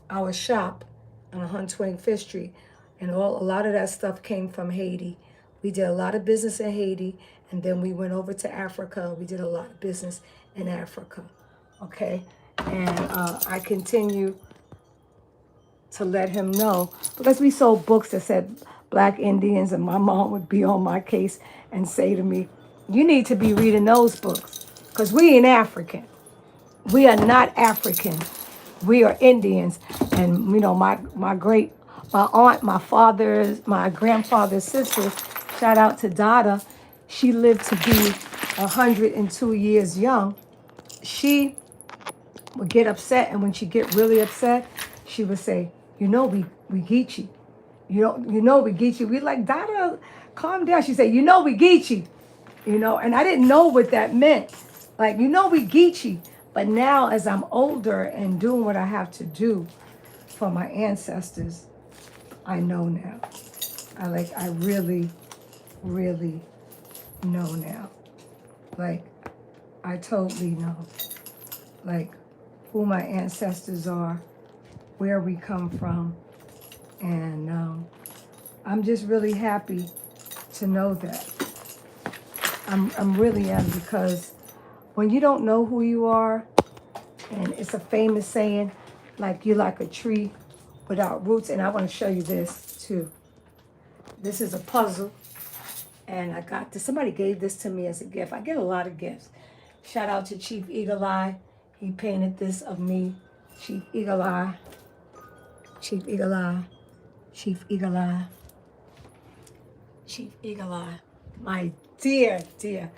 our shop on 125th Street. And a lot of that stuff came from Haiti. We did a lot of business in Haiti, and then we went over to Africa. We did a lot of business in Africa, okay? And I continue to let him know, because we sold books that said Black Indians, and my mom would be on my case and say to me, you need to be reading those books, because we ain't African. We are not African. We are Indians. And, you know, my aunt, my grandfather's sisters, shout out to Dada, she lived to be 102 years young. She would get upset, and when she get really upset, she would say, you know, we Geechee. You know we Geechee. We like, Dada, calm down. She said, you know we Geechee. You know, and I didn't know what that meant. Like, you know we Geechee. But now as I'm older and doing what I have to do for my ancestors, I know now. I really, really know now. Like, I totally know. Like, who my ancestors are, where we come from. And I'm just really happy to know that. I'm really am, because when you don't know who you are, and it's a famous saying, like you're like a tree without roots. And I want to show you this too. This is a puzzle, and I got this. Somebody gave this to me as a gift. I get a lot of gifts. Shout out to Chief Eagle Eye. He painted this of me. Chief Eagle Eye. Chief Eagle Eye. Chief Eagle Eye. Chief Eagle Eye. My dear, dear.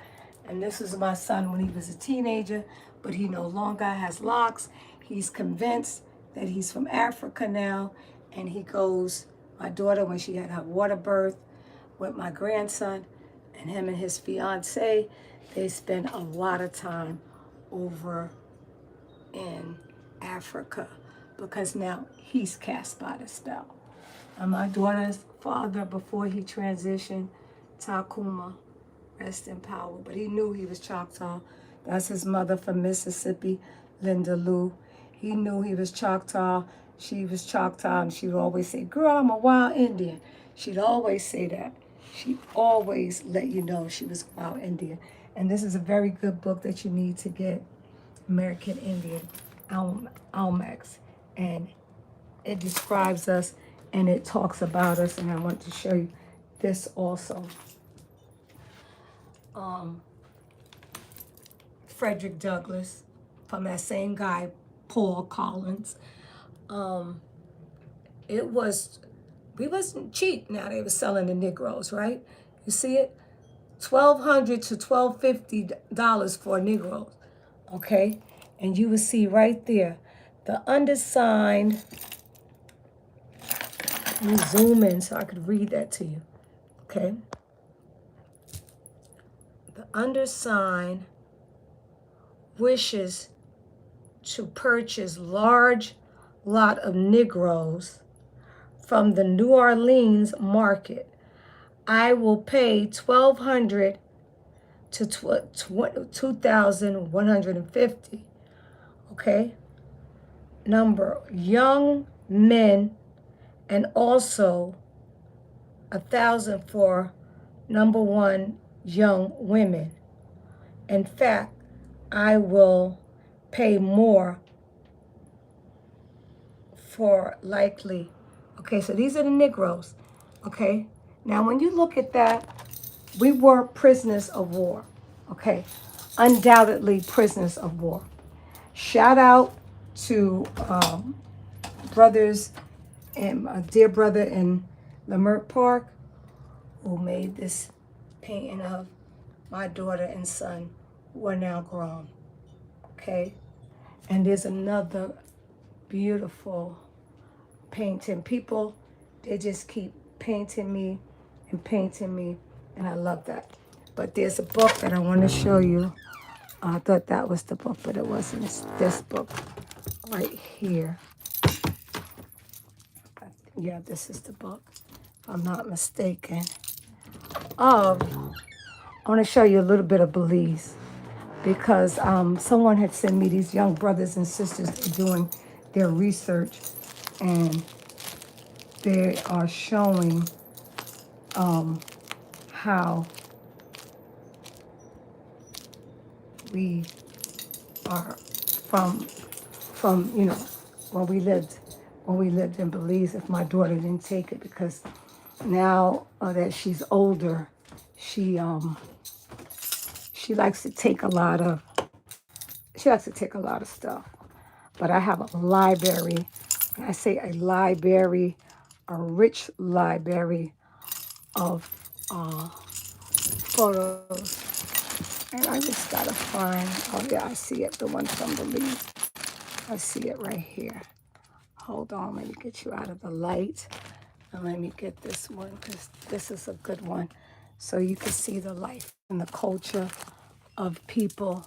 And this was my son when he was a teenager, but he no longer has locks. He's convinced that he's from Africa now, and he goes, my daughter, when she had her water birth with my grandson, and him and his fiance, they spend a lot of time over in Africa, because now he's cast by the spell. And my daughter's father, before he transitioned, Takuma, rest in power, but he knew he was Choctaw. That's his mother from Mississippi, Linda Lou. He knew he was Choctaw. She was Choctaw, and she would always say, girl, I'm a wild Indian. She'd always say that. She'd always let you know she was a wild Indian. And this is a very good book that you need to get, American Indian Almax. And it describes us, and it talks about us, and I want to show you this also. Frederick Douglass, from that same guy, Paul Collins. We wasn't cheap. Now they were selling the Negroes, right? You see it? $1,200 to $1,250 for Negroes, okay? And you will see right there, the undersigned, let me zoom in so I could read that to you, okay? The undersigned wishes to purchase large lot of Negroes from the New Orleans market. I will pay $1,200 to $2,150. Okay. Number young men, and also 1,000 for number one young women. In fact, I will pay more for likely. Okay, so these are the Negroes. Okay, now when you look at that, we were prisoners of war. Okay, undoubtedly prisoners of war. Shout out to brothers and a dear brother in Leimert Park who made this painting of my daughter and son who are now grown. Okay, and there's another beautiful painting. People, they just keep painting me, and I love that. But there's a book that I want to show you. I thought that was the book, but it wasn't. It's this book right here. Yeah, this is the book, if I'm not mistaken. I want to show you a little bit of Belize, because someone had sent me these young brothers and sisters doing their research, and they are showing how we are from when we lived in Belize. If my daughter didn't take it, because now that she's older, she likes to take a lot of stuff. But I have a library. When I say a library, a rich library of photos. And I just gotta find, oh yeah, I see it, the one from Belize. I see it right here. Hold on, let me get you out of the light. And let me get this one, because this is a good one. So you can see the life and the culture of people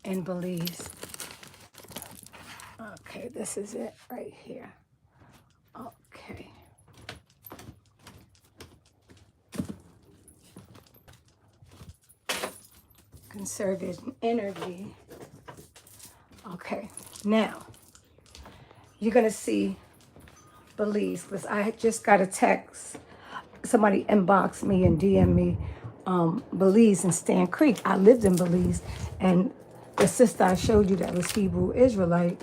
in Belize. Okay, this is it right here. Okay. Conservative energy. Okay, now you're gonna see Belize, because I had just got a text. Somebody inboxed me and DM me Belize and Stan Creek. I lived in Belize, and the sister I showed you that was Hebrew Israelite,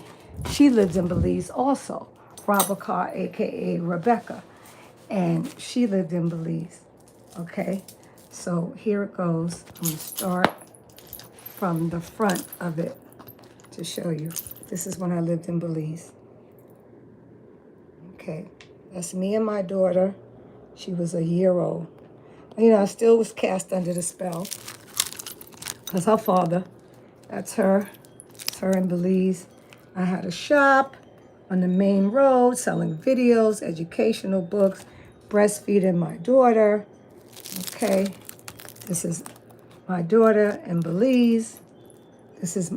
she lived in Belize also. Rabakar, aka Rebecca, and she lived in Belize. Okay, so here it goes. I'm gonna start from the front of it to show you. This is when I lived in Belize. Okay, that's me and my daughter. She was a year old. I still was cast under the spell, because her father, that's her. It's her in Belize. I had a shop on the main road selling videos, educational books, breastfeeding my daughter. Okay, this is my daughter in Belize.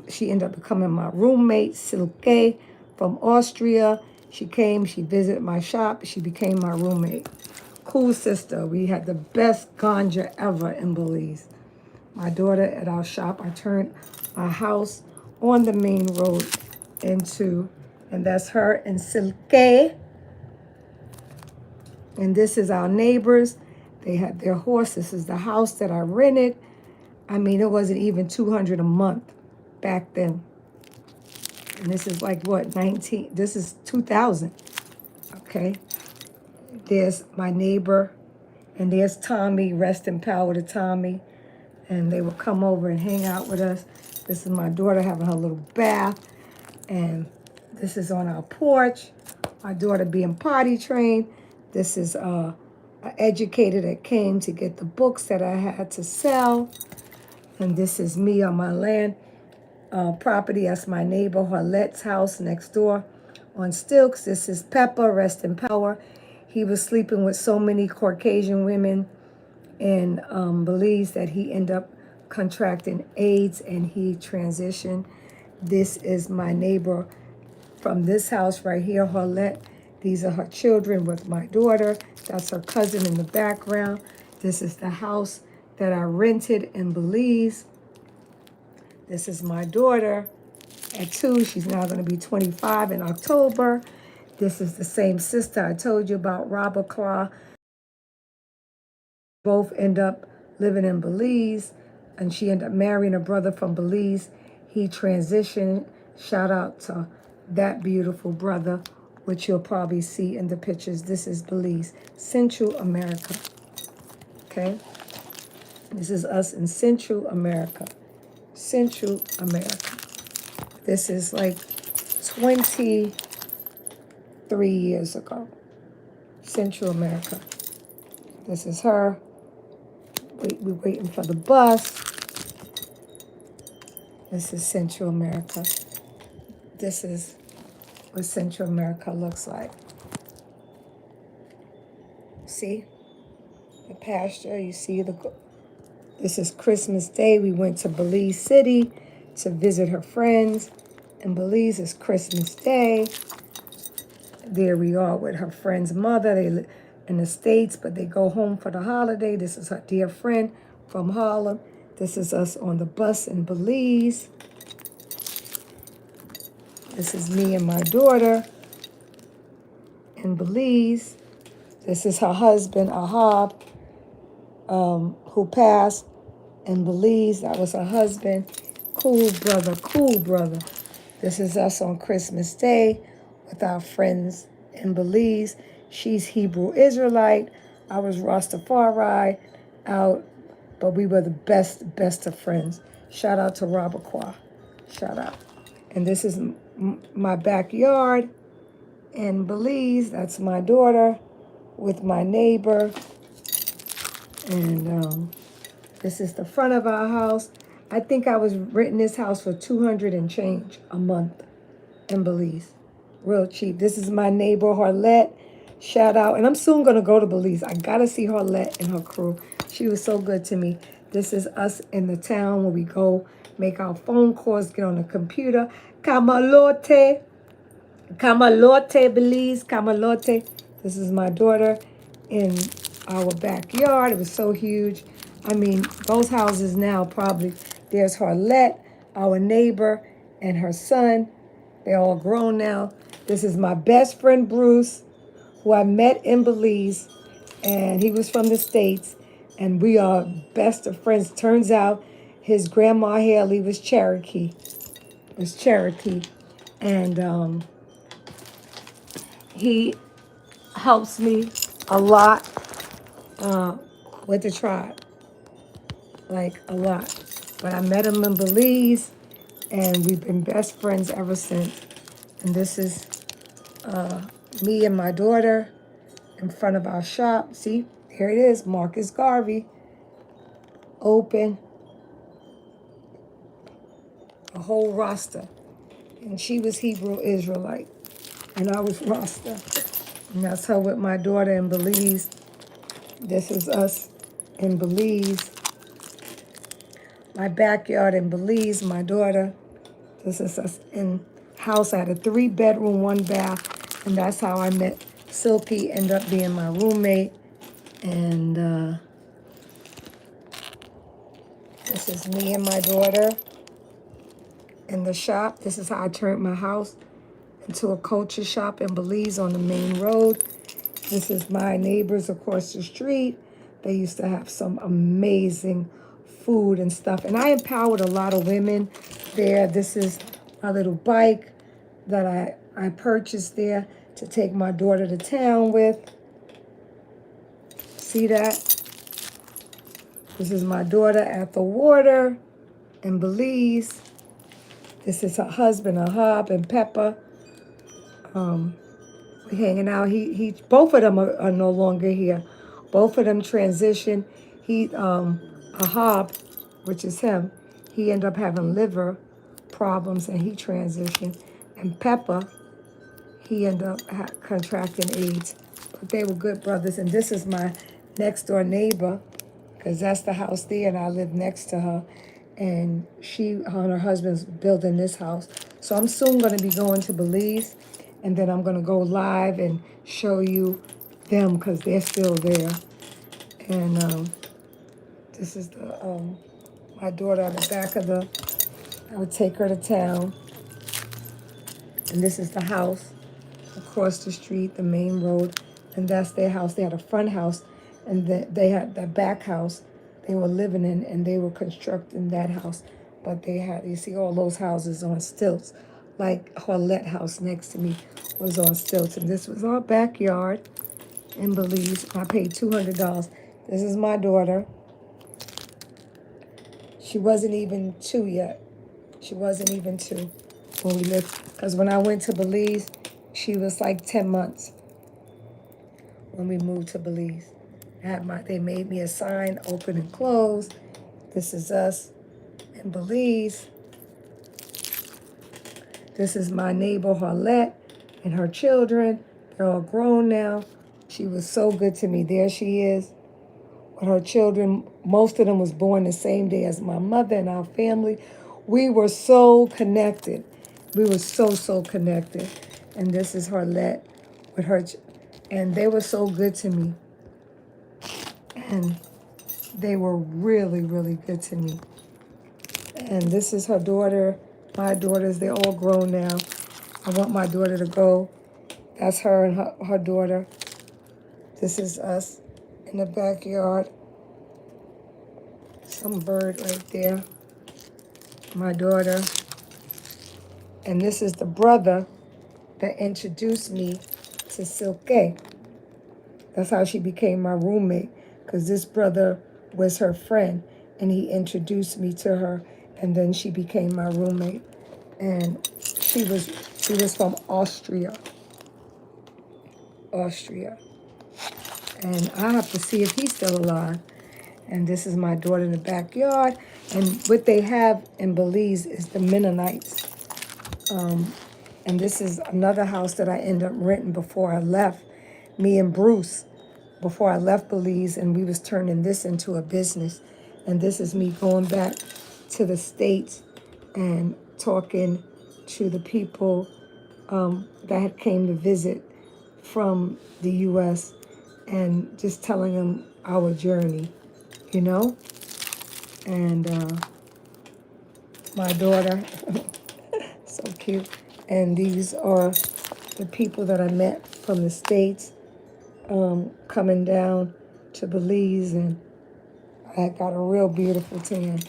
She ended up becoming my roommate, Silke, from Austria. She came, she visited my shop, she became my roommate. Cool sister. We had the best ganja ever in Belize. My daughter at our shop, I turned our house on the main road into, and that's her and Silke. And this is our neighbors. They had their horse. This is the house that I rented. It wasn't even $200 a month back then. And this is like what, this is 2000. Okay. There's my neighbor, and there's Tommy, rest in power to Tommy. And they would come over and hang out with us. This is my daughter having her little bath. And this is on our porch. My daughter being potty trained. This is an educator that came to get the books that I had to sell. And this is me on my land. property. That's my neighbor Harlette's house next door on Stilks. This is Pepper, rest in power. He was sleeping with so many Caucasian women in Belize that he ended up contracting AIDS and he transitioned. This is my neighbor from this house right here, Harlette. These are her children with my daughter. That's her cousin in the background. This is the house that I rented in Belize. This is my daughter at 2. She's now going to be 25 in October. This is the same sister I told you about, Robert Claw. Both end up living in Belize, and she ended up marrying a brother from Belize. He transitioned. Shout out to that beautiful brother, which you'll probably see in the pictures. This is Belize, Central America. Okay? This is us in Central America. Central America. This is like 23 years ago. Central America. This is her. We're waiting for the bus. This is Central America. This is what Central America looks like. See? The pasture, you see this is Christmas Day. We went to Belize City to visit her friends. In Belize, it's Christmas Day. There we are with her friend's mother. They live in the States, but they go home for the holiday. This is her dear friend from Harlem. This is us on the bus in Belize. This is me and my daughter in Belize. This is her husband, Ahab, who passed in Belize. That was her husband. Cool brother, cool brother. This is us on Christmas Day with our friends in Belize. She's Hebrew Israelite. I was Rastafari out, but we were the best of friends. Shout out to Robert Qua. Shout out. And this is my backyard in Belize. That's my daughter with my neighbor. And this is the front of our house. I think I was renting this house for $200 and change a month in Belize. Real cheap. This is my neighbor, Harlette. Shout out. And I'm soon going to go to Belize. I got to see Harlette and her crew. She was so good to me. This is us in the town where we go make our phone calls, get on the computer. Camalote. Camalote, Belize. Camalote. This is my daughter in our backyard. It was so huge. I mean, those houses now probably, there's Harlette, our neighbor, and her son. They're all grown now. This is my best friend, Bruce, who I met in Belize, and he was from the States, and we are best of friends. Turns out his grandma Haley was Cherokee. And he helps me a lot with the tribe, like a lot. But I met him in Belize, and we've been best friends ever since. And this is me and my daughter in front of our shop. See, here it is, Marcus Garvey, open, a whole roster. And she was Hebrew Israelite, and I was Rasta. And that's her with my daughter in Belize. This is us in Belize. My backyard in Belize, my daughter. This is us in house. I had a 3-bedroom, 1 bath, and that's how I met Silky, ended up being my roommate. And this is me and my daughter in the shop. This is how I turned my house into a culture shop in Belize on the main road. This is my neighbors across the street. They used to have some amazing food and stuff. And I empowered a lot of women there. This is my little bike that I purchased there to take my daughter to town with. See that? This is my daughter at the water in Belize. This is her husband, Ahab and Pepper. We're hanging out. Both of them are no longer here. Both of them transitioned. Ahab, which is him, he ended up having liver problems and he transitioned. And Pepper, he ended up contracting AIDS. But they were good brothers. And this is my next door neighbor, because that's the house there, and I live next to her. And her and her husband's building this house. So I'm soon going to be going to Belize, and then I'm going to go live and show you them because they're still there. And this is my daughter on the back of I would take her to town. And this is the house across the street, the main road, and that's their house. They had a front house, and they had the back house they were living in, and they were constructing that house. But they had, you see all those houses on stilts, like Horlet House next to me was on stilts, and this was our backyard in Belize. I paid $200. This is my daughter. She wasn't even 2 yet. She wasn't even 2 when we lived, because when I went to Belize, she was like 10 months when we moved to Belize. They made me a sign, open and close. This is us in Belize. This is my neighbor, Harlette, and her children. They're all grown now. She was so good to me. There she is with her children. Most of them was born the same day as my mother and our family. We were so connected. We were so connected. And this is Harlette with her, and they were so good to me. And they were really good to me. And this is her daughter, my daughters. They're all grown now. I want my daughter to go. That's her and her daughter. This is us in the backyard. Some bird right there. My daughter. And this is the brother that introduced me to Silke. That's how she became my roommate, because this brother was her friend, and he introduced me to her, and then she became my roommate. And she was from Austria. And I have to see if he's still alive. And this is my daughter in the backyard. And what they have in Belize is the Mennonites. And this is another house that I ended up renting before I left. Me and Bruce, before I left Belize, and we was turning this into a business. And this is me going back to the States and talking to the people that had came to visit from the U.S. and just telling them our journey, you know? And my daughter, so cute. And these are the people that I met from the States coming down to Belize, and I got a real beautiful tan.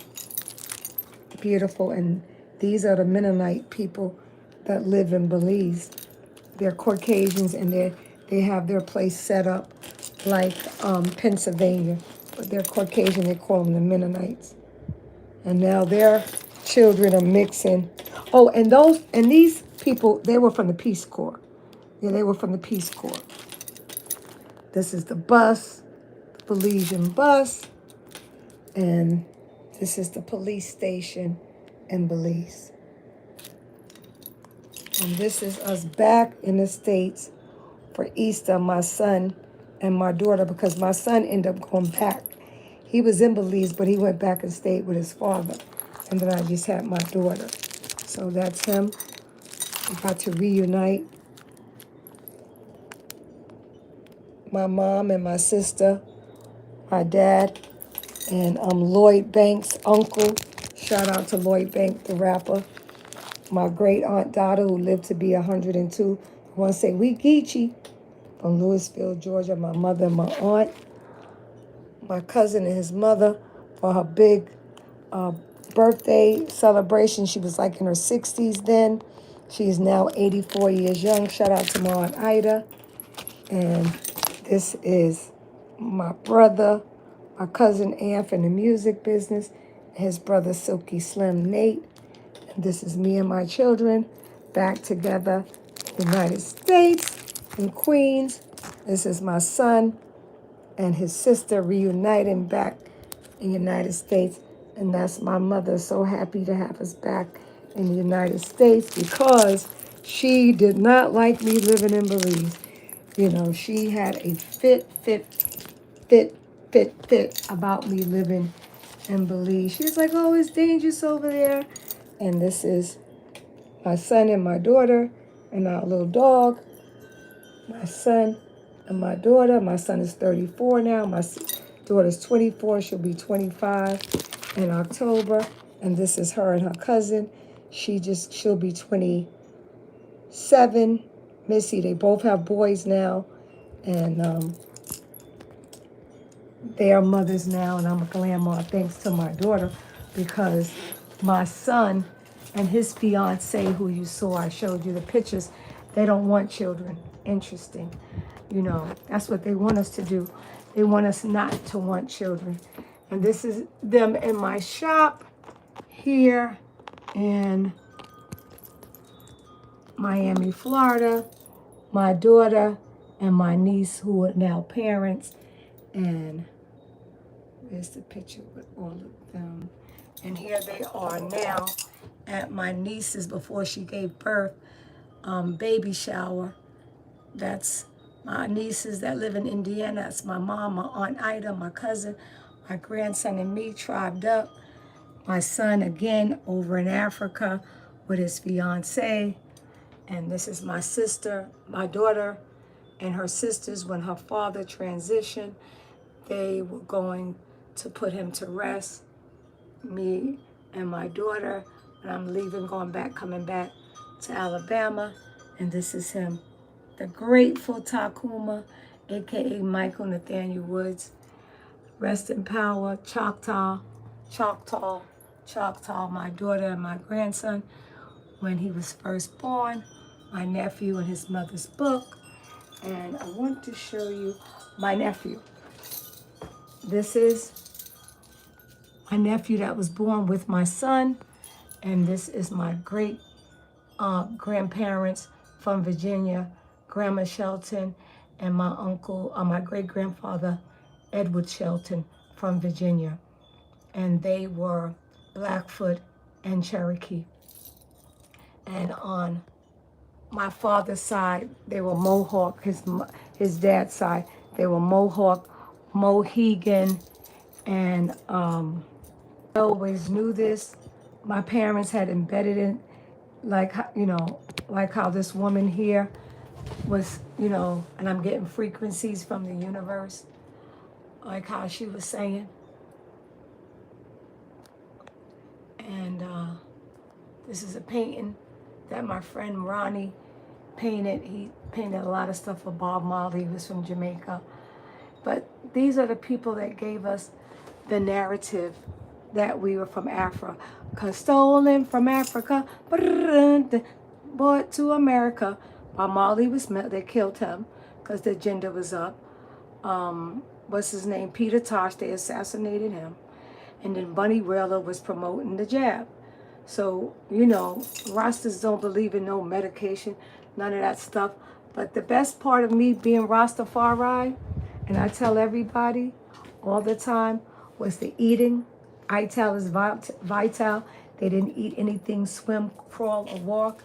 Beautiful. And these are the Mennonite people that live in Belize. They're Caucasians, and they have their place set up like Pennsylvania, but they're Caucasian. They call them the Mennonites. And now their children are mixing. Oh, and these people, they were from the Peace Corps. Yeah, they were from the Peace Corps. This is the bus, the Belizean bus, and this is the police station in Belize. And this is us back in the States for Easter, my son and my daughter, because my son ended up going back. He was in Belize, but he went back and stayed with his father. And then I just had my daughter. So that's him. We got to reunite. My mom and my sister, my dad, and Lloyd Banks' uncle. Shout out to Lloyd Banks, the rapper. My great aunt Dada, who lived to be 102. I want to say we Geechee from Louisville, Georgia. My mother and my aunt. My cousin and his mother for her big birthday celebration. She was like in her 60s then. She is now 84 years young. Shout out to my aunt Ida. And this is my brother, my cousin Amp in the music business, his brother Silky Slim Nate. And this is me and my children back together in the United States, in Queens. This is my son and his sister reuniting back in the United States. And that's my mother, so happy to have us back in the United States because she did not like me living in Belize. You know, she had a fit about me living in Belize. She's like, oh, it's dangerous over there. And this is my son and my daughter and our little dog. My son and my daughter. My son is 34 now. My daughter's 24. She'll be 25 in October. And this is her and her cousin. She'll be 27. Missy, they both have boys now. And they are mothers now. And I'm a grandma thanks to my daughter because my son and his fiance, who you saw, I showed you the pictures, they don't want children. Interesting. You know, that's what they want us to do. They want us not to want children. And this is them in my shop here in Miami, Florida. My daughter and my niece who are now parents. And there's the picture with all of them. And here they are now at my niece's before she gave birth, baby shower. That's my nieces that live in Indiana. That's my mom, my Aunt Ida, my cousin, my grandson and me tribed up. My son again over in Africa with his fiance. And this is my sister, my daughter, and her sisters when her father transitioned. They were going to put him to rest. Me and my daughter, and I'm leaving, coming back to Alabama. And this is him, the grateful Takuma, aka Michael Nathaniel Woods. Rest in power, Choctaw, my daughter and my grandson when he was first born, my nephew and his mother's book. And I want to show you my nephew. This is my nephew that was born with my son, and this is my great grandparents from Virginia, Grandma Shelton, and my uncle, my great grandfather, Edward Shelton from Virginia. And they were Blackfoot and Cherokee. And on my father's side, they were Mohawk, his dad's side, they were Mohawk, Mohegan, and I always knew this. My parents had embedded it, like, you know, like how this woman here was, you know, and I'm getting frequencies from the universe, like how she was saying. And this is a painting that my friend Ronnie painted. He painted a lot of stuff for Bob Marley. He was from Jamaica. But these are the people that gave us the narrative that we were from Africa. Stolen from Africa, brought to America. Bob Marley was met. They killed him because the agenda was up. What's his name? Peter Tosh. They assassinated him. And then Bunny Wailer was promoting the jab. So, you know, Rastas don't believe in no medication, none of that stuff. But the best part of me being Rastafari, and I tell everybody all the time, was the eating. Ital is vital. They didn't eat anything, swim, crawl, or walk.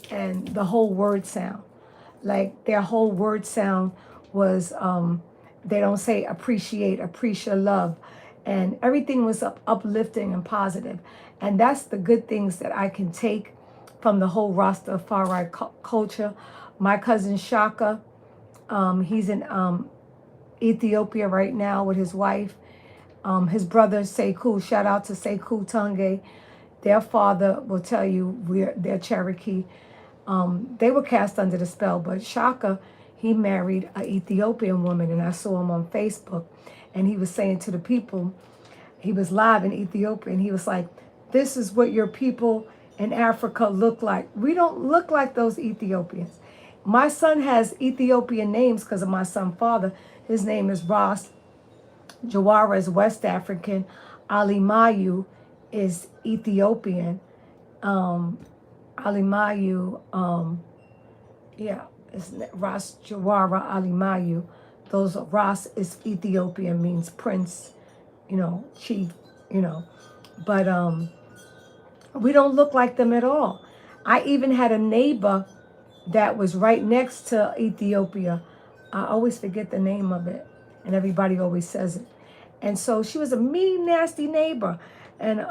And the whole word sound. Like their whole word sound was, they don't say appreciate, love. And everything was uplifting and positive. And that's the good things that I can take from the whole Rastafari culture. My cousin Shaka, he's in Ethiopia right now with his wife. His brother Sekou, shout out to Sekou Tunge. Their father will tell you they're Cherokee. They were cast under the spell, but Shaka, he married an Ethiopian woman, and I saw him on Facebook. And he was saying to the people, he was live in Ethiopia, and he was like, this is what your people in Africa look like. We don't look like those Ethiopians. My son has Ethiopian names because of my son's father. His name is Ross. Jawara is West African. Alimayu is Ethiopian. Alimayu, it's Ras Jawara Alimayu. Those Ras is Ethiopian, means prince, you know, chief, you know. But We don't look like them at all. I even had a neighbor that was right next to Ethiopia. I always forget the name of it, and everybody always says it. And so she was a mean, nasty neighbor, and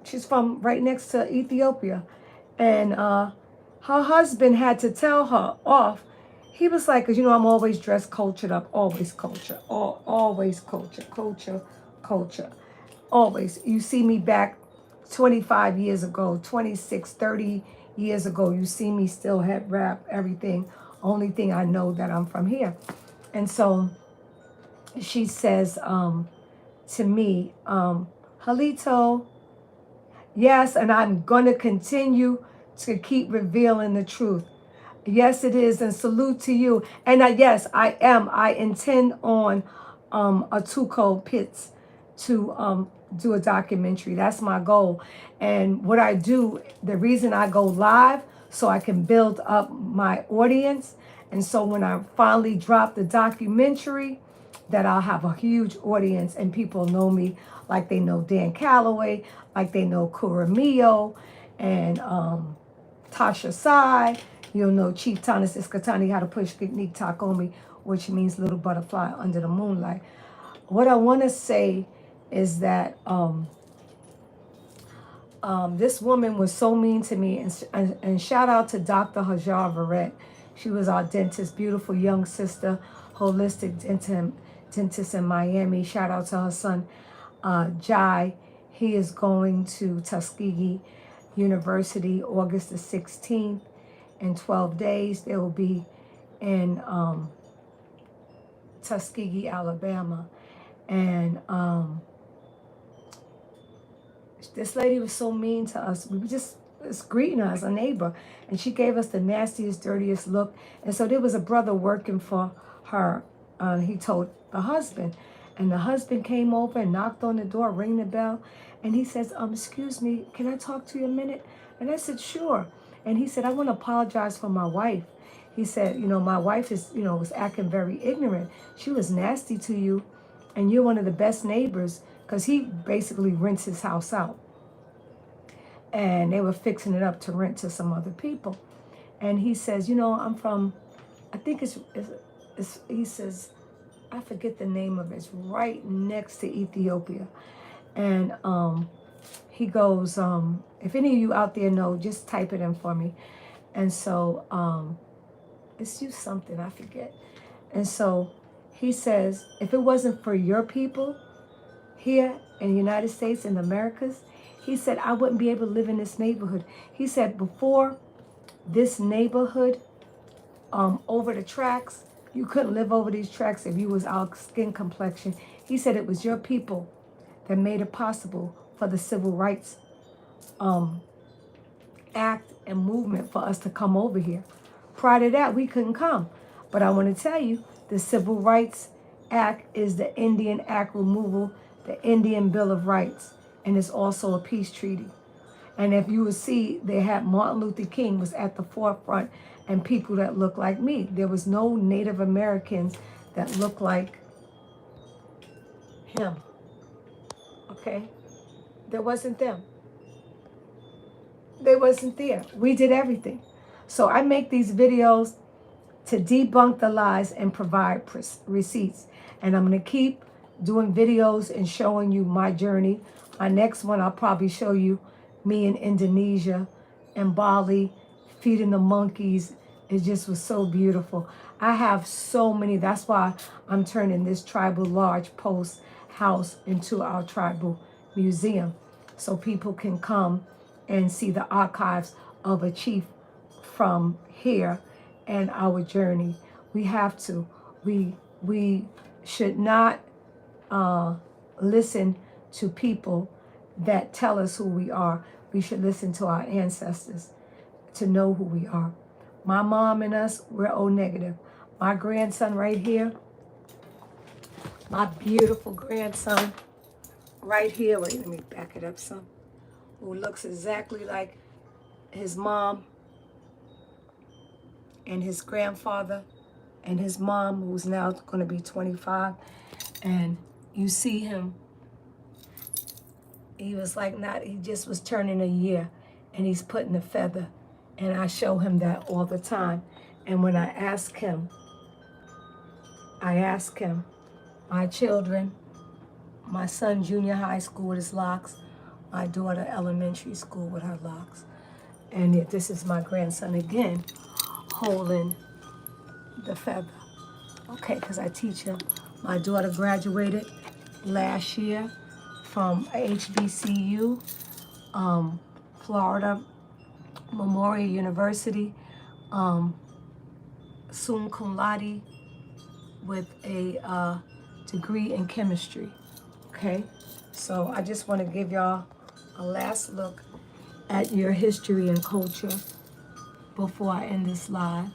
she's from right next to Ethiopia, and her husband had to tell her off. He was like, 'cause I'm always dressed cultured up, always culture, always culture. Always. You see me back 25 years ago, 26, 30 years ago. You see me still head wrap, everything. Only thing I know that I'm from here. And so she says to me, Halito, yes, and I'm going to continue to keep revealing the truth. Yes, it is, and salute to you. And yes, I am. I intend on a two-cold pits to do a documentary. That's my goal. And what I do, the reason I go live, so I can build up my audience. And so when I finally drop the documentary, that I'll have a huge audience and people know me like they know Dan Calloway, like they know Kuramio and Tasha Sai. You'll know Chieftainess is Katani how to push Geek Takomi, which means little butterfly under the moonlight. What I want to say is that this woman was so mean to me, and shout out to Dr. Hajar Verrett. She was our dentist, beautiful young sister, holistic dentist in Miami. Shout out to her son, Jai. He is going to Tuskegee University August the 16th. In 12 days, they will be in Tuskegee, Alabama. And this lady was so mean to us. We were just greeting her as a neighbor. And she gave us the nastiest, dirtiest look. And so there was a brother working for her. He told the husband. And the husband came over and knocked on the door, rang the bell. And he says, excuse me, can I talk to you a minute? And I said, sure. And he said, I want to apologize for my wife. He said, my wife is, was acting very ignorant. She was nasty to you. And you're one of the best neighbors, because he basically rents his house out. And they were fixing it up to rent to some other people. And he says, I'm from, I think it's he says, I forget the name of it. It's right next to Ethiopia. And he goes, if any of you out there know, just type it in for me. And so it's you something, I forget. And so he says, if it wasn't for your people here in the United States and the Americas, he said, I wouldn't be able to live in this neighborhood. He said, before this neighborhood, over the tracks, you couldn't live over these tracks if you was our skin complexion. He said it was your people that made it possible for the civil rights act and movement for us to come over here. Prior to that, we couldn't come. But I want to tell you, the Civil Rights Act is the Indian Act removal, the Indian Bill of Rights, and it's also a peace treaty. And if you would see, they had Martin Luther King was at the forefront, and people that look like me. There was no Native Americans that looked like him. Okay? There wasn't them. They wasn't there. We did everything. So I make these videos to debunk the lies and provide receipts. And I'm going to keep doing videos and showing you my journey. My next one, I'll probably show you me in Indonesia and Bali, feeding the monkeys. It just was so beautiful. I have so many. That's why I'm turning this tribal large post house into our tribal museum, so people can come and see the archives of a chief from here and our journey. We have to. We should not listen to people that tell us who we are. We should listen to our ancestors to know who we are. My mom and us, we're O negative. My grandson right here, my beautiful grandson right here, wait, let me back it up some, who looks exactly like his mom and his grandfather and his mom, who's now going to be 25. And you see him He was like he just was turning a year, and he's putting the feather. And I show him that all the time. And when I ask him, my children, my son junior high school with his locks, my daughter elementary school with her locks. And this is my grandson again, holding the feather. Okay, because I teach him. My daughter graduated last year from HBCU, Florida Memorial University, summa cum laude with a degree in chemistry. Okay, so I just want to give y'all a last look at your history and culture before I end this live.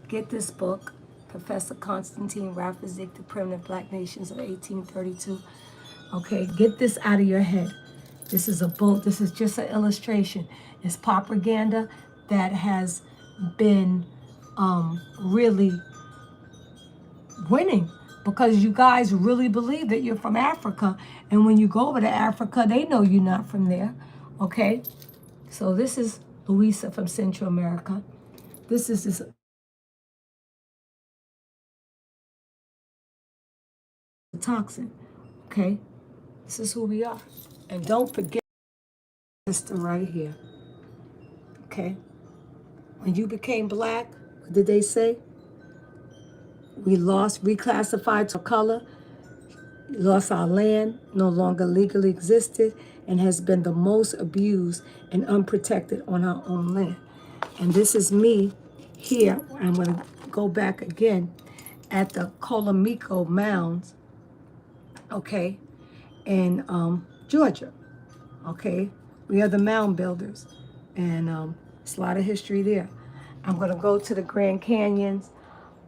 Get this book, Professor Constantine Rafizik, The Primitive Black Nations of 1832. Okay, get this out of your head. This is a book, this is just an illustration. It's propaganda that has been really winning because you guys really believe that you're from Africa. And when you go over to Africa, they know you're not from there. Okay, so this is Louisa from Central America. This is this toxin. Okay, this is who we are. And don't forget this system right here. Okay, when you became black, what did they say? We reclassified to color, lost our land, no longer legally existed, and has been the most abused and unprotected on our own land. And this is me here. I'm going to go back again at the Colombico Mounds, okay, in Georgia, okay. We are the mound builders, and it's a lot of history there. I'm going to go to the Grand Canyons.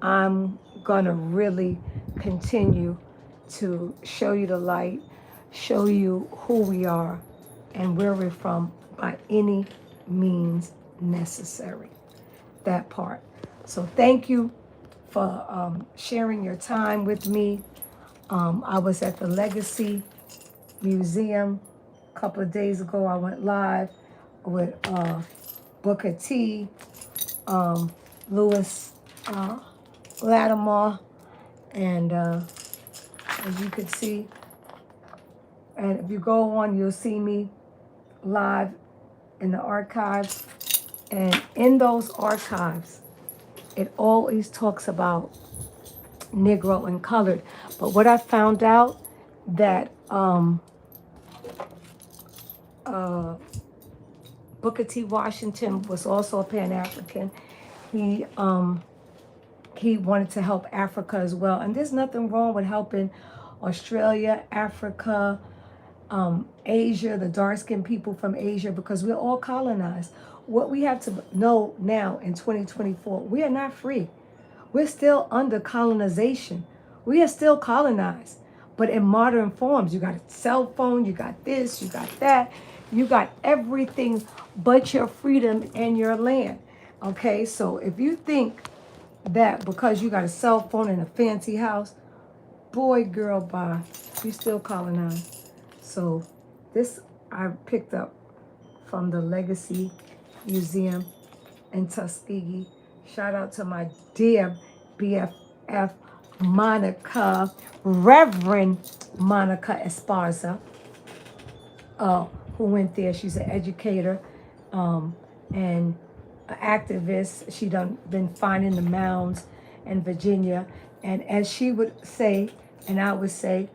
I'm going to really continue to show you the light, show you who we are and where we're from by any means necessary. That part. So thank you for sharing your time with me. I was at the Legacy Museum a couple of days ago. I went live with Booker T, Louis Latimer, and as you can see, and if you go on, you'll see me live in the archives. And in those archives, it always talks about Negro and colored. But what I found out that Booker T. Washington was also a Pan-African. He wanted to help Africa as well. And there's nothing wrong with helping Australia, Africa, Asia, the dark-skinned people from Asia, because we're all colonized. What we have to know now in 2024, we are not free. We're still under colonization. We are still colonized, but in modern forms. You got a cell phone, you got this, you got that, you got everything but your freedom and your land. Okay, so if you think that because you got a cell phone and a fancy house, boy, girl, bye, you still colonized. So this I picked up from the Legacy Museum in Tuskegee. Shout out to my dear BFF Monica, Reverend Monica Esparza, who went there. She's an educator and an activist. She done been finding the mounds in Virginia. And as she would say, and I would say,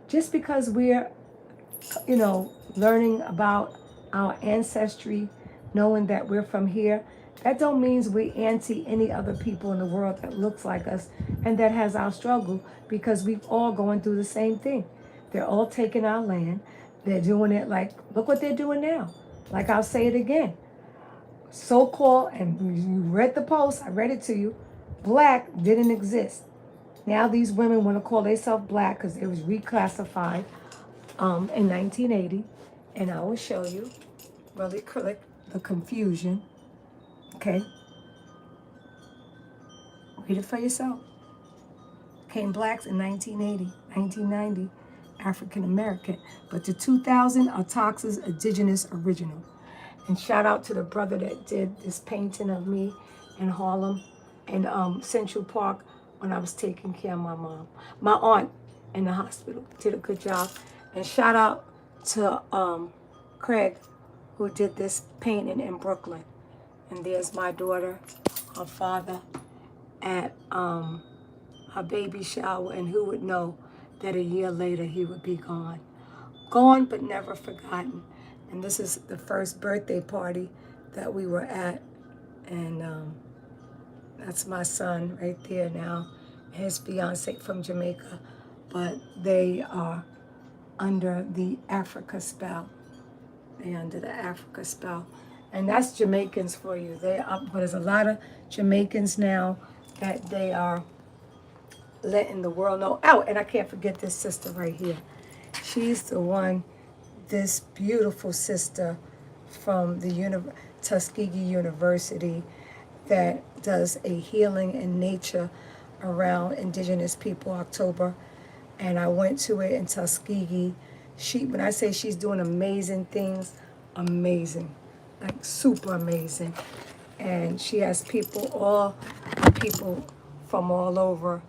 just because we're, learning about our ancestry, knowing that we're from here, that don't mean we anti any other people in the world that looks like us and that has our struggle, because we've all going through the same thing. They're all taking our land. They're doing it like, look what they're doing now. Like, I'll say it again. So-called, and you read the post, I read it to you, black didn't exist. Now these women want to call themselves black because it was reclassified in 1980. And I will show you really quick the confusion. Okay. Read it for yourself. Came blacks in 1980, 1990. African American. But the 2000 are Tox's Indigenous Original. And shout out to the brother that did this painting of me in Harlem and Central Park when I was taking care of my mom. My aunt in the hospital did a good job. And shout out to Craig, who did this painting in Brooklyn. And there's my daughter, her father, at her baby shower, and who would know that a year later he would be gone. Gone but never forgotten. And this is the first birthday party that we were at. And that's my son right there now, his fiance from Jamaica. But they are under the Africa spell. They're under the Africa spell. And that's Jamaicans for you. But there's a lot of Jamaicans now that they are letting the world know. Oh, and I can't forget this sister right here. She's the one, this beautiful sister from the Tuskegee University that does a healing in nature around Indigenous people October. And I went to it in Tuskegee. When I say she's doing amazing things, amazing, like super amazing. And she has people from all over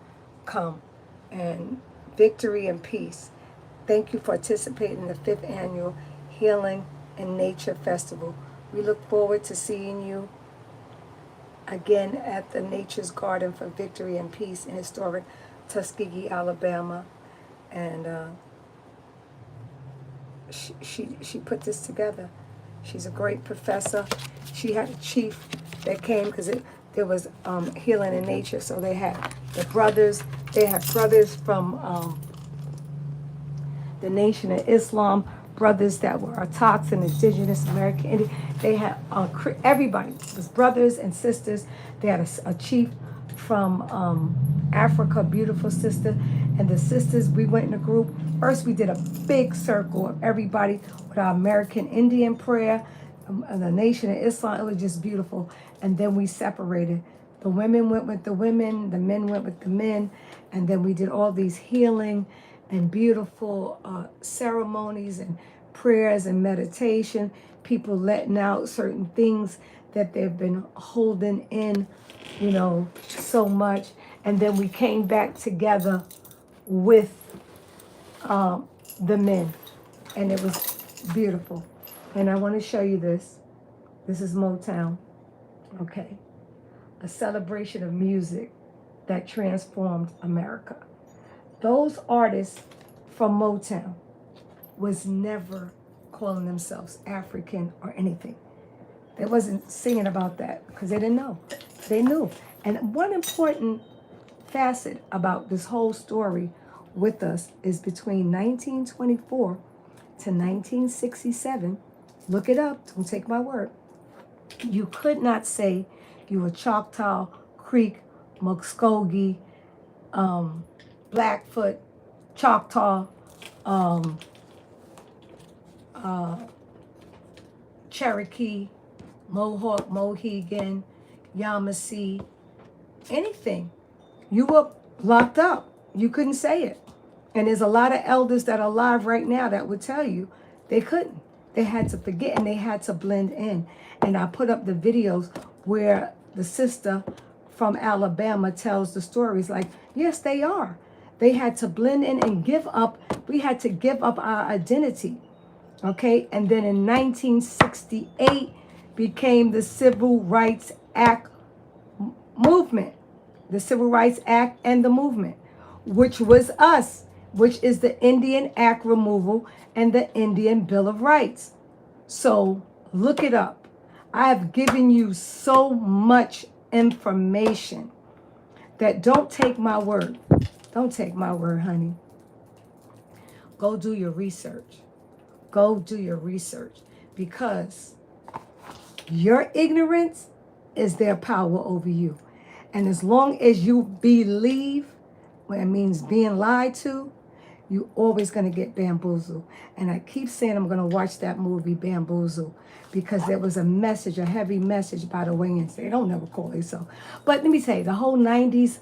come. And victory and peace. Thank you for participating in the 5th annual Healing in Nature Festival. We look forward to seeing you again at the Nature's Garden for Victory and Peace in historic Tuskegee, Alabama. And she put this together. She's a great professor. She had a chief that came because there was healing in nature. So they had the brothers. They had brothers from the Nation of Islam, brothers that were Autochthon and Indigenous American Indian. They had everybody. It was brothers and sisters. They had a chief from Africa, beautiful sister. And the sisters, we went in a group. First, we did a big circle of everybody with our American Indian prayer, the Nation of Islam. It was just beautiful. And then we separated. The women went with the women, the men went with the men. And then we did all these healing and beautiful ceremonies and prayers and meditation. People letting out certain things that they've been holding in, so much. And then we came back together with the men, and it was beautiful. And I want to show you this. This is Motown, okay? A celebration of music that transformed America. Those artists from Motown was never calling themselves African or anything. They wasn't singing about that because they didn't know. They knew. And one important facet about this whole story with us is between 1924 to 1967. Look it up. Don't take my word. You could not say you were Choctaw, Creek, Muskogee, Blackfoot, Choctaw, Cherokee, Mohawk, Mohegan, Yamassee, anything. You were locked up. You couldn't say it. And there's a lot of elders that are alive right now that would tell you they couldn't. They had to forget and they had to blend in. And I put up the videos where the sister from Alabama tells the stories like, yes, they are. They had to blend in and give up. We had to give up our identity. Okay. And then in 1968 became the Civil Rights Act movement. The Civil Rights Act and the movement, which was us, which is the Indian Act removal and the Indian Bill of Rights. So look it up. I have given you so much information that don't take my word. Don't take my word, honey. Go do your research. Go do your research, because your ignorance is their power over you. And as long as you believe, what it means being lied to, you're always going to get bamboozled. And I keep saying I'm going to watch that movie, Bamboozled, because there was a message, a heavy message by the Wayans. They don't never call it so. But let me tell you, the whole 90s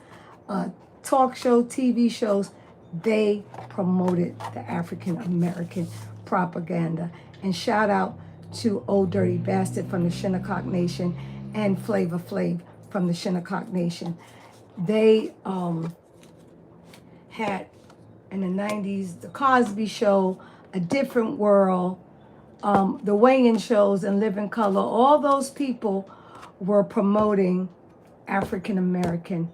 talk show, TV shows, they promoted the African American propaganda. And shout out to Old Dirty Bastard from the Shinnecock Nation and Flavor Flav from the Shinnecock Nation. They had in the 90s the Cosby Show, A Different World, the Wayans shows, and Live in Color. All those people were promoting African American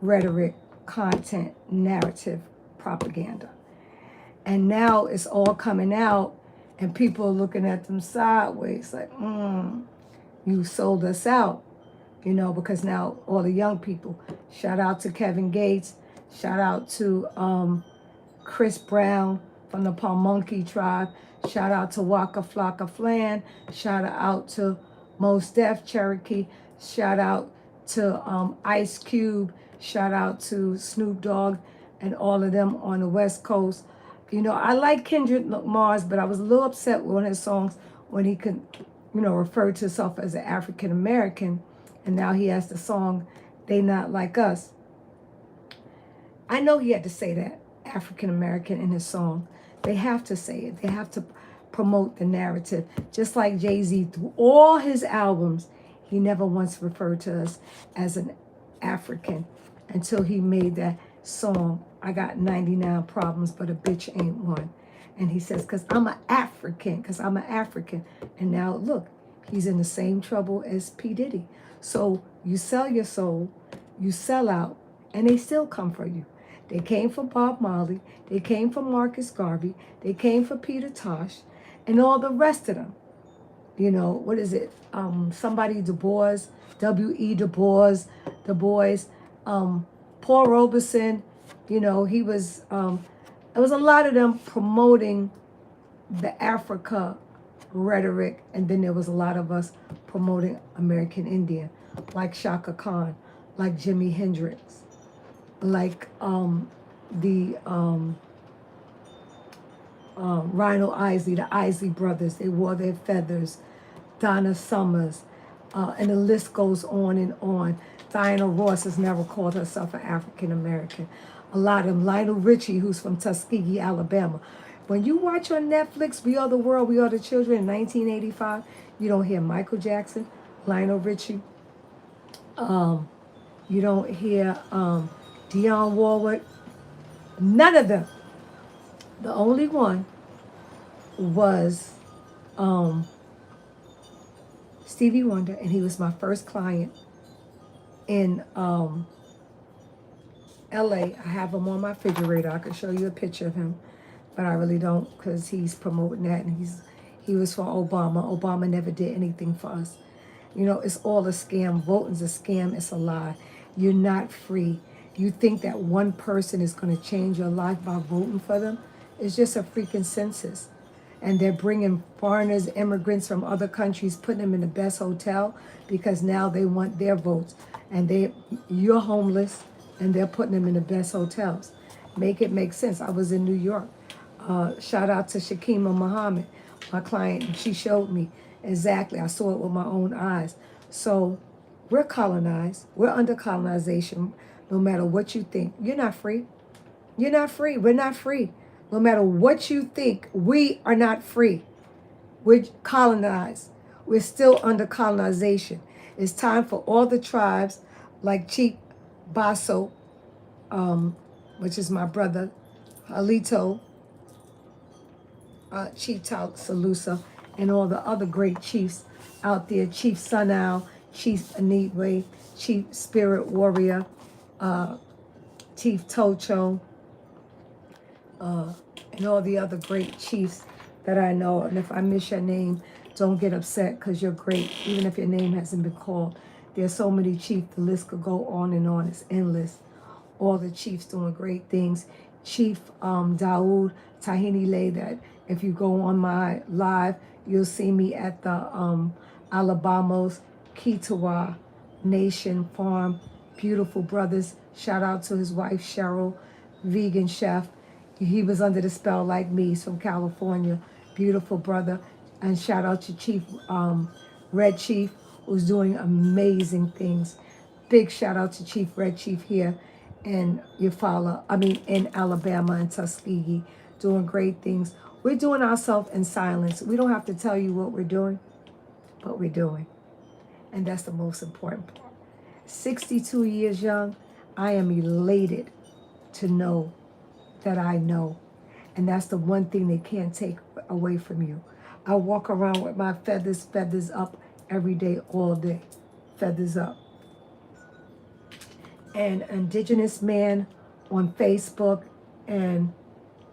rhetoric, content, narrative, propaganda. And now it's all coming out, and people are looking at them sideways like, you sold us out, because now all the young people, shout out to Kevin Gates, shout out to Chris Brown from the Pamunkey tribe, shout out to Waka Flocka Flan, shout out to Mos Def Cherokee, shout out to Ice Cube, shout out to Snoop Dogg and all of them on the West Coast. I like Kendrick Lamar's, but I was a little upset with one of his songs when he could, refer to himself as an African American, and now he has the song, They Not Like Us. I know he had to say that, African American, in his song. They have to say it. They have to promote the narrative. Just like Jay-Z, through all his albums, he never once referred to us as an African until he made that song, I Got 99 Problems, But a Bitch Ain't One. And he says, because I'm an African. And now, look, he's in the same trouble as P. Diddy. So you sell your soul, you sell out, and they still come for you. They came for Bob Marley. They came for Marcus Garvey. They came for Peter Tosh and all the rest of them. What is it? Somebody Du Bois, W.E. Du Bois, Paul Robeson, he was, it was a lot of them promoting the Africa rhetoric, and then there was a lot of us promoting American Indian, like Shaka Khan, like Jimi Hendrix, like the Rhino Isley, the Isley brothers. They wore their feathers. Donna Summers, and the list goes on and on. Diana Ross has never called herself an African American. A lot of them. Lionel Richie, who's from Tuskegee, Alabama. When you watch on Netflix, We Are the World, We Are the Children in 1985, you don't hear Michael Jackson, Lionel Richie. You don't hear Dionne Warwick. None of them. The only one was Stevie Wonder, and he was my first client in LA. I have him on my refrigerator. I could show you a picture of him, but I really don't, because he's promoting that, and he was for Obama. Obama never did anything for us. It's all a scam. Voting's a scam. It's a lie. You're not free. You think that one person is going to change your life by voting for them? It's just a freaking census. And they're bringing foreigners, immigrants from other countries, putting them in the best hotel because now they want their votes. And you're homeless, and they're putting them in the best hotels. Make it make sense. I was in New York. Shout out to Shakima Muhammad, my client, and she showed me exactly. I saw it with my own eyes. So we're colonized. We're under colonization. No matter what you think, you're not free. You're not free. We're not free. No matter what you think, we are not free. We're colonized. We're still under colonization. It's time for all the tribes, like Chief Basso, which is my brother, Halito, Chief Talk Salusa, and all the other great chiefs out there, Chief Sunal, Chief Anitwe, Chief Spirit Warrior, Chief Tocho, and all the other great chiefs that I know. And if I miss your name, don't get upset, because you're great, even if your name hasn't been called. There's so many chiefs, the list could go on and on. It's endless. All the chiefs doing great things. Chief Daoud Tahini Lay, that if you go on my live, you'll see me at the Alabama's Kitawa Nation Farm. Beautiful brothers. Shout out to his wife, Cheryl, vegan chef. He was under the spell like me. He's from California. Beautiful brother. And shout out to Chief Red Chief, who's doing amazing things. Big shout out to Chief Red Chief here in in Alabama and Tuskegee, doing great things. We're doing ourselves in silence. We don't have to tell you what we're doing, but we're doing. And that's the most important part. 62 years young, I am elated to know that I know. And that's the one thing they can't take away from you. I walk around with my feathers up every day, all day. Feathers up. And Indigenous man on Facebook and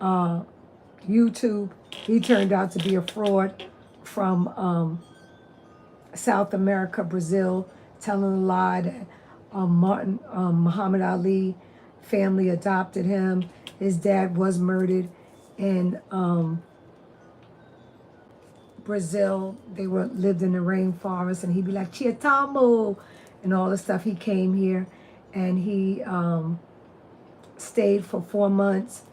YouTube, he turned out to be a fraud from South America, Brazil, telling a lie that Muhammad Ali family adopted him. His dad was murdered in Brazil. They lived in the rainforest, and he'd be like Chiatamo and all the stuff. He came here, and he stayed for 4 months,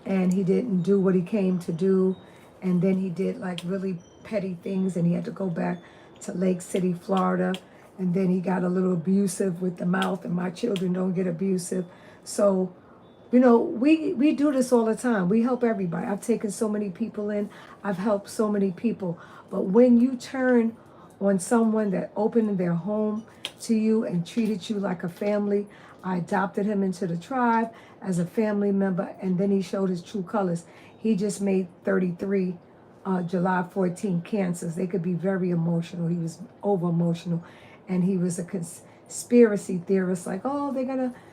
and he didn't do what he came to do, and then he did like really petty things, and he had to go back to Lake City, Florida, and then he got a little abusive with the mouth, and my children don't get abusive. So we do this all the time. We help everybody. I've taken so many people in. I've helped so many people. But when you turn on someone that opened their home to you and treated you like a family, I adopted him into the tribe as a family member, and then he showed his true colors. He just made 33 July 14 cancers. They could be very emotional. He was over emotional, and he was a conspiracy theorist, like, oh,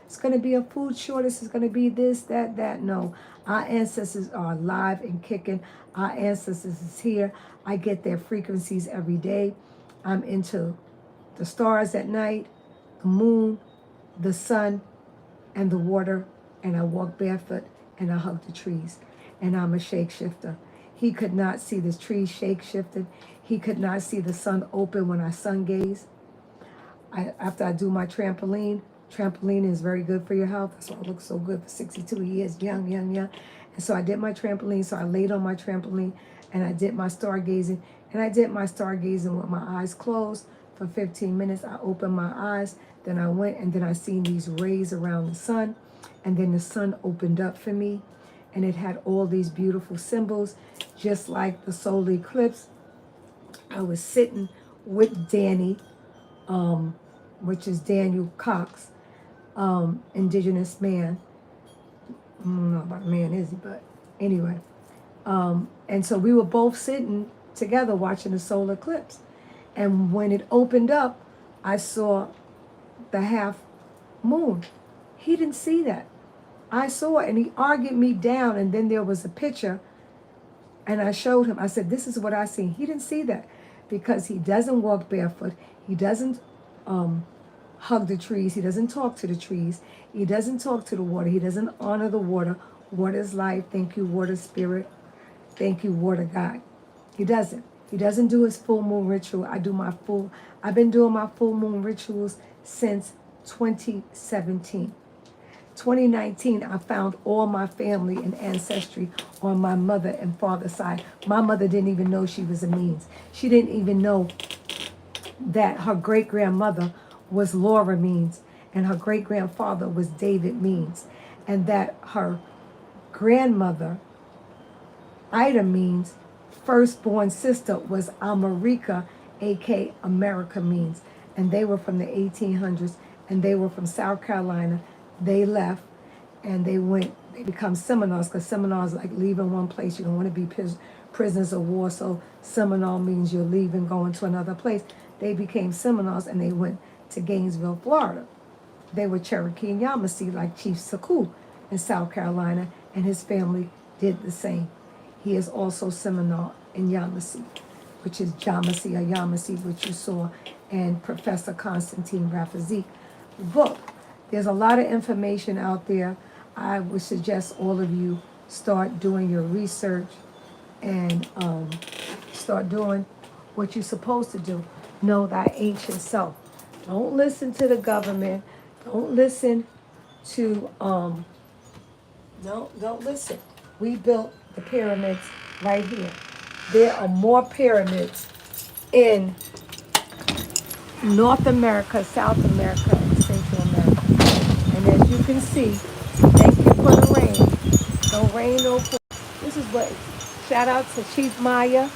it's gonna be a food shortage, it's gonna be this, that. No, our ancestors are alive and kicking. Our ancestors is here. I get their frequencies every day. I'm into the stars at night, the moon, the sun, and the water, and I walk barefoot and I hug the trees. And I'm a shapeshifter. He could not see the trees shake shifted. He could not see the sun open when I sun gaze. After I do my trampoline is very good for your health. That's why I look so good for 62 years, young. And so I did my trampoline. So I laid on my trampoline and I did my stargazing. And I did my stargazing with my eyes closed for 15 minutes. I opened my eyes. Then I went and then I seen these rays around the sun. And then the sun opened up for me. And it had all these beautiful symbols, just like the solar eclipse. I was sitting with Danny, which is Daniel Cox, Indigenous man. I don't know about man, is he? But anyway. And so we were both sitting together watching the solar eclipse. And when it opened up, I saw the half moon. He didn't see that. I saw it, and he argued me down, and then there was a picture, and I showed him. I said, this is what I see. He didn't see that because he doesn't walk barefoot. He doesn't hug the trees. He doesn't talk to the trees. He doesn't talk to the water. He doesn't honor the water. Water is life. Thank you, water spirit. Thank you, water God. He doesn't. He doesn't do his full moon ritual. I've been doing my full moon rituals since 2017. 2019, I found all my family and ancestry on my mother and father's side. My mother didn't even know she was a Means. She didn't even know that her great-grandmother was Laura Means, and her great-grandfather was David Means, and that her grandmother, Ida Means, firstborn sister was America, a.k.a. America Means, and they were from the 1800s, and they were from South Carolina. They left, and they become Seminoles, because Seminoles like leaving one place. You don't want to be prisoners of war, so Seminole means you're leaving, going to another place. They became Seminoles, and they went to Gainesville, Florida. They were Cherokee and Yamassee, like Chief Sekou in South Carolina, and his family did the same. He is also Seminole in Yamassee, which is Yamassee or Yamassee, which you saw in Professor Constantine Rafizik's book. There's a lot of information out there. I would suggest all of you start doing your research and start doing what you're supposed to do. Know thy ancient self. Don't listen to the government. Don't listen to don't listen. We built the pyramids right here. There are more pyramids in North America, South America, and Central America. And as you can see, thank you for the rain. No rain, no pour. This is what, shout out to Chief Maya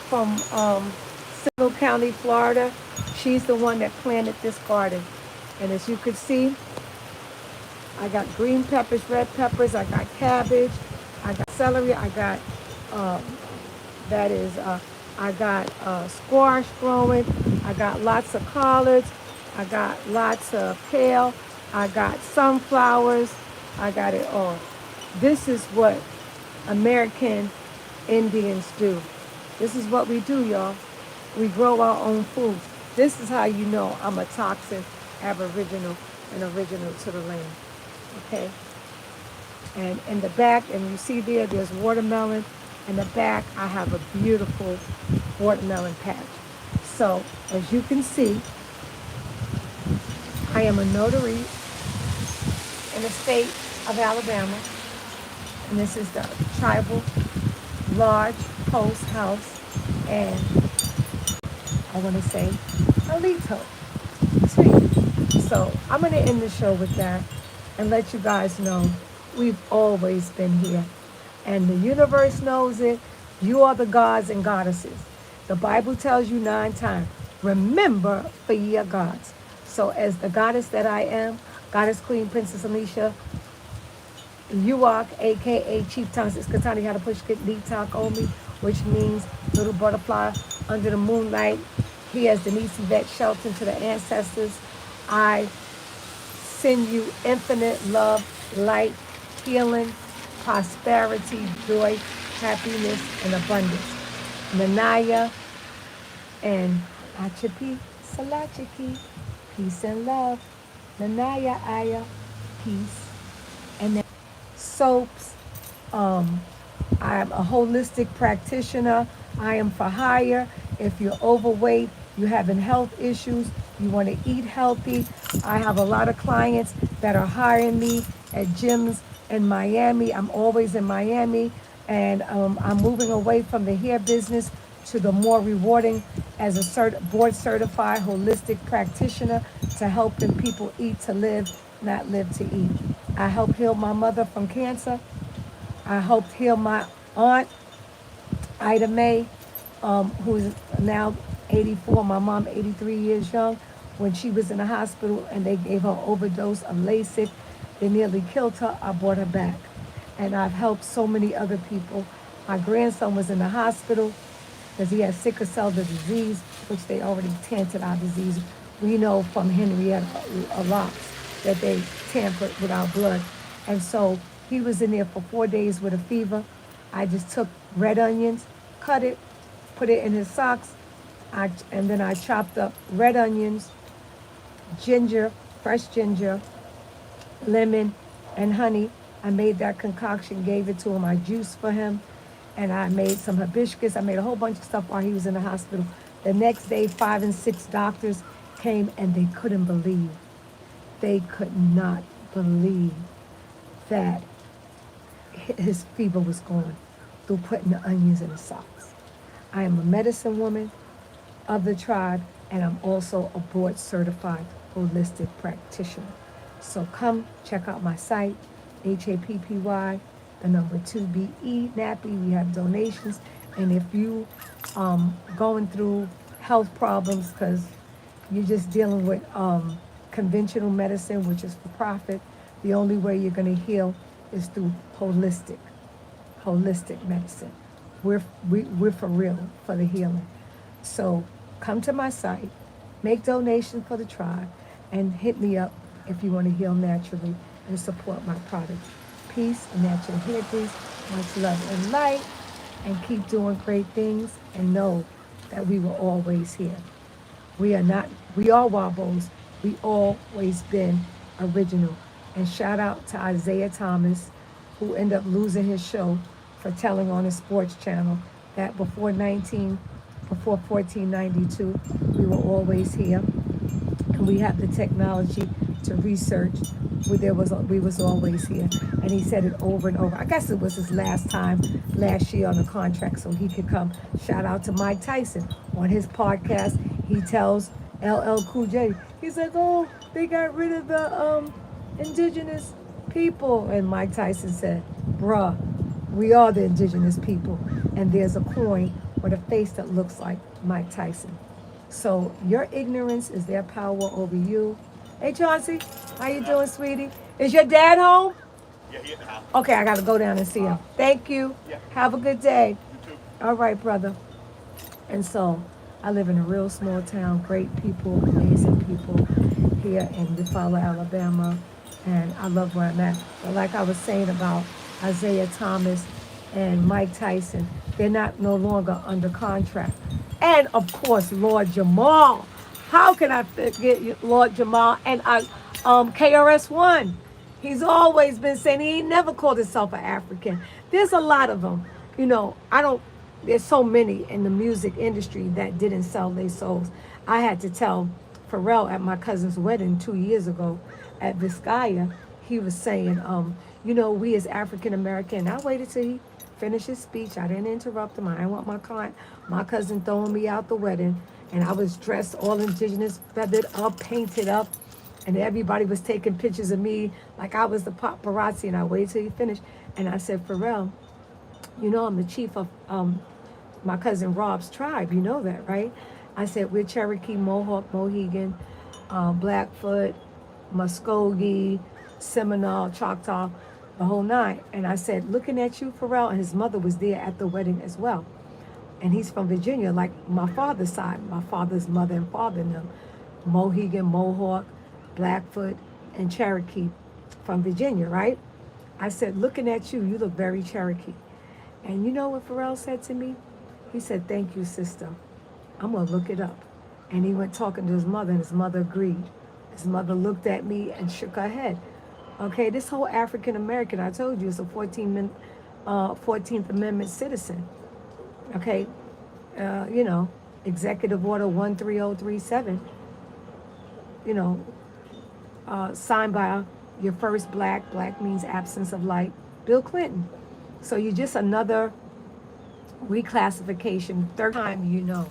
from Seminole County, Florida. She's the one that planted this garden. And as you can see, I got green peppers, red peppers, I got cabbage, I got celery, I got, um, that is, I got squash growing, I got lots of collards, I got lots of kale, I got sunflowers, I got it all. This is what American Indians do. This is what we do, y'all. We grow our own food. This is how you know I'm a toxin aboriginal and original to the land. Okay? And in the back, and you see there's watermelon. In the back, I have a beautiful watermelon patch. So, as you can see, I am a notary in the state of Alabama. And this is the tribal large post house. And I want to say Alito. Sweet. So I'm going to end the show with that and let you guys know we've always been here. And the universe knows it. You are the gods and goddesses. The Bible tells you 9 times, remember for ye are gods. So as the goddess that I am, Goddess Queen Princess Alicia, Uwak, a.k.a. Chieftainess, Katani had to push get deep talk on me, which means little butterfly under the moonlight. He has Denise Yvette Shelton to the ancestors. I send you infinite love, light, healing, prosperity, joy, happiness, and abundance. Nanaya and Achapi Salachiki, peace and love. Nanaya Aya, peace. And then soaps. I am a holistic practitioner. I am for hire. If you're overweight, you're having health issues, you want to eat healthy. I have a lot of clients that are hiring me at gyms in Miami. I'm always in Miami. And I'm moving away from the hair business to the more rewarding as a board certified holistic practitioner to helping people eat to live, not live to eat. I helped heal my mother from cancer. I helped heal my aunt, Ida Mae, who's now 84, my mom 83 years young. When she was in the hospital and they gave her overdose of Lasix, they nearly killed her, I brought her back. And I've helped so many other people. My grandson was in the hospital because he had sickle cell disease, which they already tainted our disease. We know from Henrietta Locke that they tampered with our blood. And so he was in there for 4 days with a fever. I just took red onions, cut it, put it in his socks, and then I chopped up red onions, ginger, fresh ginger, lemon, and honey. I made that concoction, gave it to him. I juiced for him, and I made some hibiscus. I made a whole bunch of stuff while he was in the hospital. The next day, 5 and 6 doctors came, and they couldn't believe. They could not believe that his fever was gone through putting the onions in the socks. I am a medicine woman of the tribe, and I'm also a board certified holistic practitioner. So come check out my site, HAPPY, the number 2BE, NAPPY. We have donations. And if you going through health problems because you're just dealing with conventional medicine, which is for profit, the only way you're going to heal is through holistic medicine. We're for real for the healing. So come to my site, make donations for the tribe, and hit me up if you want to heal naturally and support my product. Peace and natural hair grease, much love and light, and keep doing great things and know that we were always here. We are Wabos. We always been original. And shout out to Isaiah Thomas, who ended up losing his show for telling on his sports channel that before 1492, we were always here. And we have the technology to research we was always here. And he said it over and over. I guess it was his last year on the contract, so he could come. Shout out to Mike Tyson. On his podcast, he tells LL Cool J, he says, oh, they got rid of the indigenous people. And Mike Tyson said, bruh, we are the indigenous people. And there's a coin with a face that looks like Mike Tyson. So your ignorance is their power over you. Hey Chauncey, how you doing, sweetie? Is your dad home? Yeah, he in the house. Okay, I gotta go down and see him. Thank you. Yeah. Have a good day. You too. All right, brother. And so I live in a real small town, great people, amazing people here in Eufaula, Alabama, and I love where I'm at. But like I was saying about Isaiah Thomas and Mike Tyson, they're not no longer under contract. And of course, Lord Jamal. How can I forget Lord Jamal and KRS-One? He's always been saying he ain't never called himself an African. There's a lot of them. You know, I don't, there's so many in the music industry that didn't sell their souls. I had to tell Pharrell at my cousin's wedding 2 years ago at Vizcaya, he was saying, you know, we as African American, I waited till he finished his speech. I didn't interrupt him. I didn't want my cousin throwing me out the wedding. And I was dressed all indigenous, feathered up, painted up. And everybody was taking pictures of me like I was the paparazzi. And I waited till he finished. And I said, Pharrell, you know I'm the chief of my cousin Rob's tribe. You know that, right? I said, we're Cherokee, Mohawk, Mohegan, Blackfoot, Muskogee, Seminole, Choctaw, the whole nine. And I said, looking at you, Pharrell, and his mother was there at the wedding as well. And he's from Virginia, like my father's side, my father's mother and father and them. Mohegan, Mohawk, Blackfoot, and Cherokee from Virginia, right? I said, looking at you, you look very Cherokee. And you know what Pharrell said to me? He said, thank you, sister. I'm going to look it up. And he went talking to his mother, and his mother agreed. His mother looked at me and shook her head. Okay, this whole African American, I told you, is a 14th Amendment citizen. Okay, you know, Executive Order 13037, you know, signed by your first black means absence of light, Bill Clinton. So you're just another reclassification, third time you know.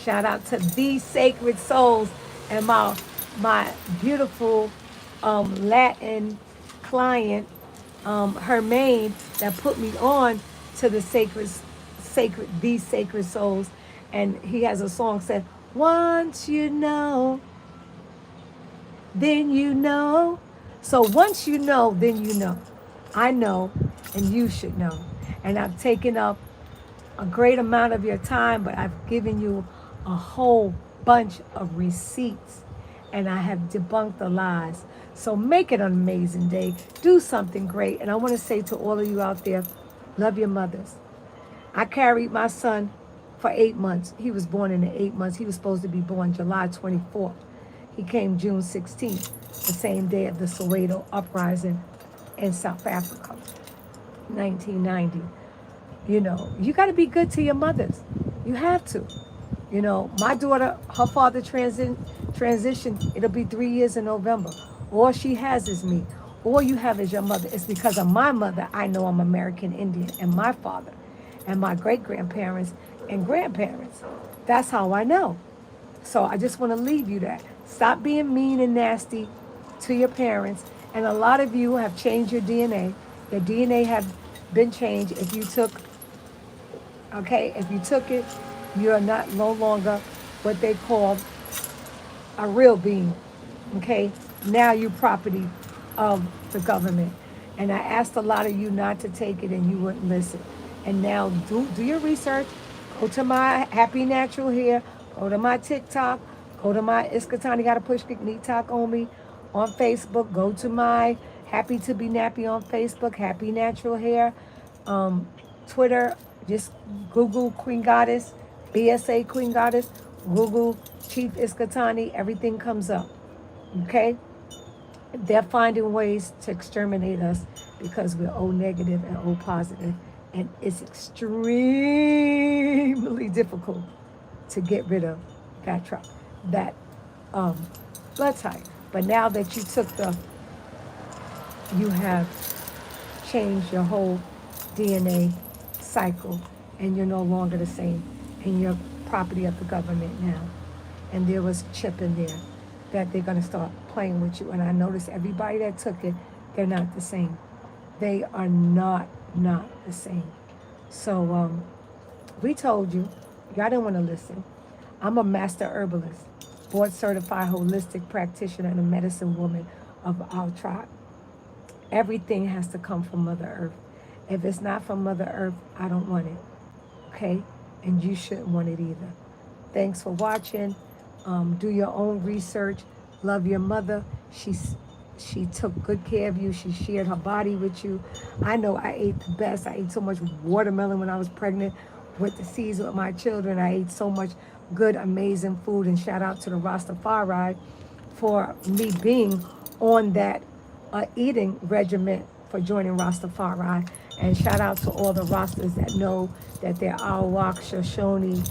Shout out to these sacred souls and my beautiful Latin client, Hermaine, that put me on to the these sacred souls. And he has a song said, once you know, then you know. So once you know, then you know. I know, and you should know. And I've taken up a great amount of your time, but I've given you a whole bunch of receipts, and I have debunked the lies. So make it an amazing day. Do something great. And I want to say to all of you out there, love your mothers. I carried my son for 8 months. He was born in the 8 months. He was supposed to be born July 24th. He came June 16th, the same day of the Soweto uprising in South Africa, 1990. You know, you got to be good to your mothers. You have to. You know, my daughter, her father transitioned, it'll be 3 years in November. All she has is me. All you have is your mother. It's because of my mother I know I'm American Indian, and my father and my great-grandparents and grandparents. That's how I know. So I just want to leave you that. Stop being mean and nasty to your parents. And a lot of you have changed your DNA. Your DNA have been changed. If you took it, you're no longer what they call a real being. Okay? Now you're property of the government. And I asked a lot of you not to take it, and you wouldn't listen. And now do your research. Go to my Happy Natural Hair. Go to my TikTok. Go to my Iskatani Gotta Push Kick Talk on me on Facebook. Go to my Happy to Be Nappy on Facebook. Happy Natural Hair. Twitter. Just Google Queen Goddess. BSA Queen Goddess. Google Chief Iskatani. Everything comes up. Okay? They're finding ways to exterminate us because we're O negative and O positive. And it's extremely difficult to get rid of that blood type. But now that you have changed your whole DNA cycle, and you're no longer the same, and you're property of the government now. And there was chip in there. that they're going to start playing with you. And I noticed everybody that took it, they're not the same. They are not the same. So we told you, y'all didn't want to listen. I'm a master herbalist, board certified holistic practitioner and a medicine woman of our tribe. Everything has to come from Mother Earth. If it's not from Mother Earth, I don't want it. Okay? And you shouldn't want it either. Thanks for watching. Do your own research. Love your mother. She took good care of you. She shared her body with you. I know I ate the best. I ate so much watermelon when I was pregnant. Went to seas with my children. I ate so much good, amazing food. And shout out to the Rastafari for me being on that eating regimen for joining Rastafari. And shout out to all the Rastas that know that they're Awak, Shoshone,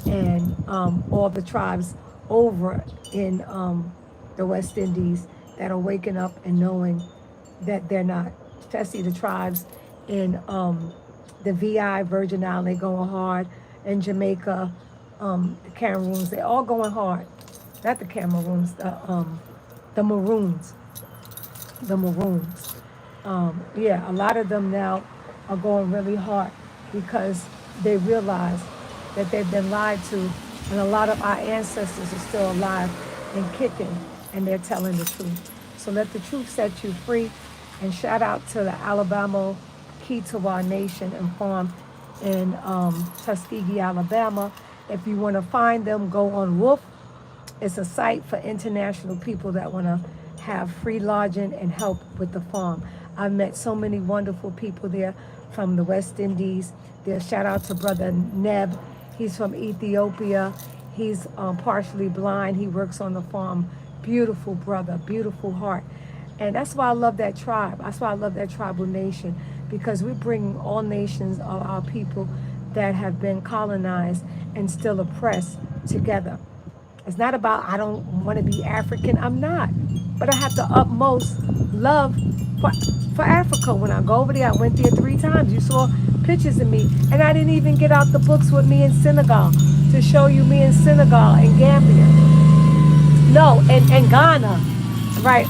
and all the tribes over in the West Indies that are waking up and knowing that they're not, especially the tribes in the VI, Virgin Island, they going hard, in Jamaica, the Cameroons, they all going hard. Not the Cameroons, the Maroons, the Maroons. Yeah, a lot of them now are going really hard because they realize that they've been lied to, and a lot of our ancestors are still alive and kicking, and they're telling the truth. So let the truth set you free. And shout out to the Alabama Ketawa Nation and Farm in Tuskegee, Alabama. If you want to find them, go on Wolf. It's a site for international people that want to have free lodging and help with the farm. I've met so many wonderful people there from the West Indies. There, shout out to Brother Neb. He's from Ethiopia. He's partially blind. He works on the farm. Beautiful brother, beautiful heart. And that's why I love that tribe. That's why I love that tribal nation, because we bring all nations of our people that have been colonized and still oppressed together. It's not about I don't want to be African. I'm not. But I have the utmost love for Africa. When I go over there, I went there 3 times. You saw pictures of me. And I didn't even get out the books with me in Senegal to show you me in Senegal and Gambia. No, and Ghana. Right.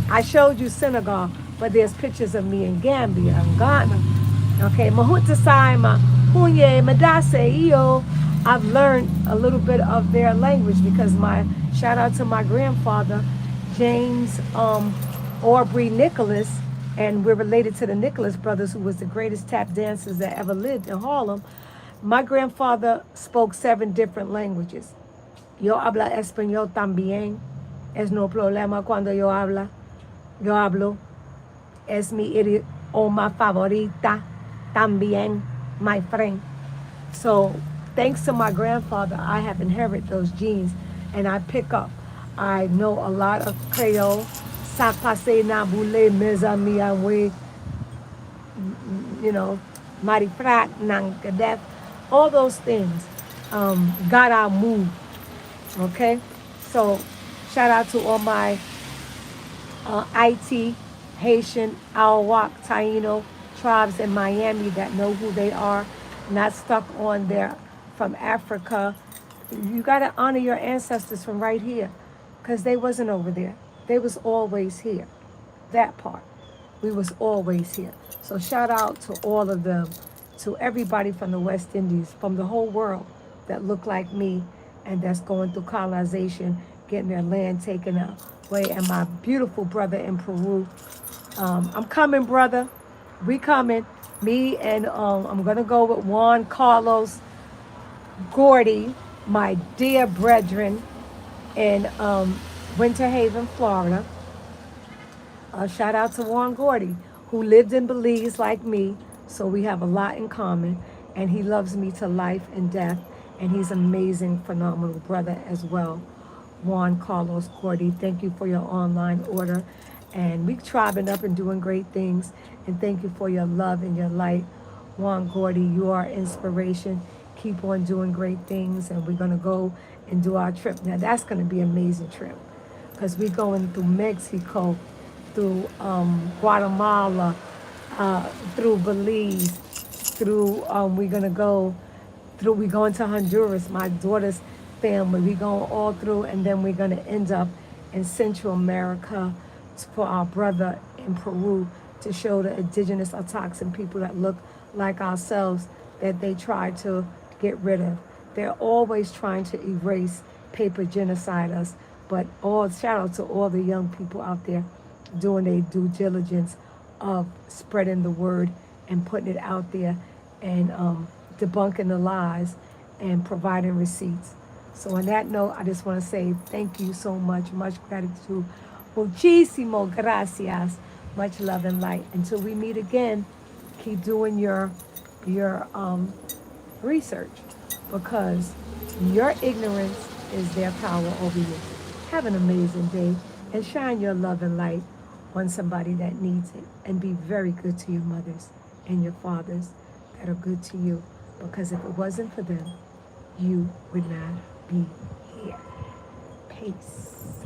I showed you Senegal, but there's pictures of me in Gambia and Ghana. Okay, Mahuta Saima, Hunye, Madase, Iyo. I've learned a little bit of their language because shout out to my grandfather, James Aubrey Nicholas, and we're related to the Nicholas brothers, who was the greatest tap dancers that ever lived in Harlem. My grandfather spoke 7 different languages. Yo habla español también. Es no problema cuando yo hablo. Es mi idioma favorita también, my friend. So thanks to my grandfather, I have inherited those genes, and I pick up. I know a lot of Creole. Ça passe na boule, mes amis, we, you know, marifrat, nang kadef, all those things. Got our move. Okay? So shout out to all my IT, Haitian, Awak, Taino tribes in Miami that know who they are, not stuck on their from Africa. You got to honor your ancestors from right here, because they wasn't over there. They was always here. That part. We was always here. So shout out to all of them, to everybody from the West Indies, from the whole world that look like me and that's going through colonization, getting their land taken away. And my beautiful brother in Peru. I'm coming, brother. We coming. Me and I'm going to go with Juan Carlos Gordy, my dear brethren in Winter Haven, Florida. Shout out to Juan Gordy, who lived in Belize like me, so we have a lot in common, and he loves me to life and death, and he's an amazing, phenomenal brother as well. Juan Carlos Gordy, thank you for your online order, and we tribing up and doing great things, and thank you for your love and your light. Juan Gordy, you are inspiration. Keep on doing great things, and we're going to go and do our trip. Now, that's going to be an amazing trip, because we're going through Mexico, through Guatemala, through Belize, through, we're going to Honduras, my daughter's family. We're going all through, and then we're going to end up in Central America, for our brother in Peru, to show the indigenous Autochthon people that look like ourselves that they try to get rid of. They're always trying to erase, paper genocide us. But all shout out to all the young people out there doing their due diligence of spreading the word and putting it out there and debunking the lies and providing receipts. So on that note, I just want to say thank you so much. Much gratitude. Muchísimo gracias. Much love and light. Until we meet again, keep doing your research, because your ignorance is their power over you. Have an amazing day and shine your love and light on somebody that needs it. And be very good to your mothers and your fathers that are good to you, because if it wasn't for them, you would not be here. Peace.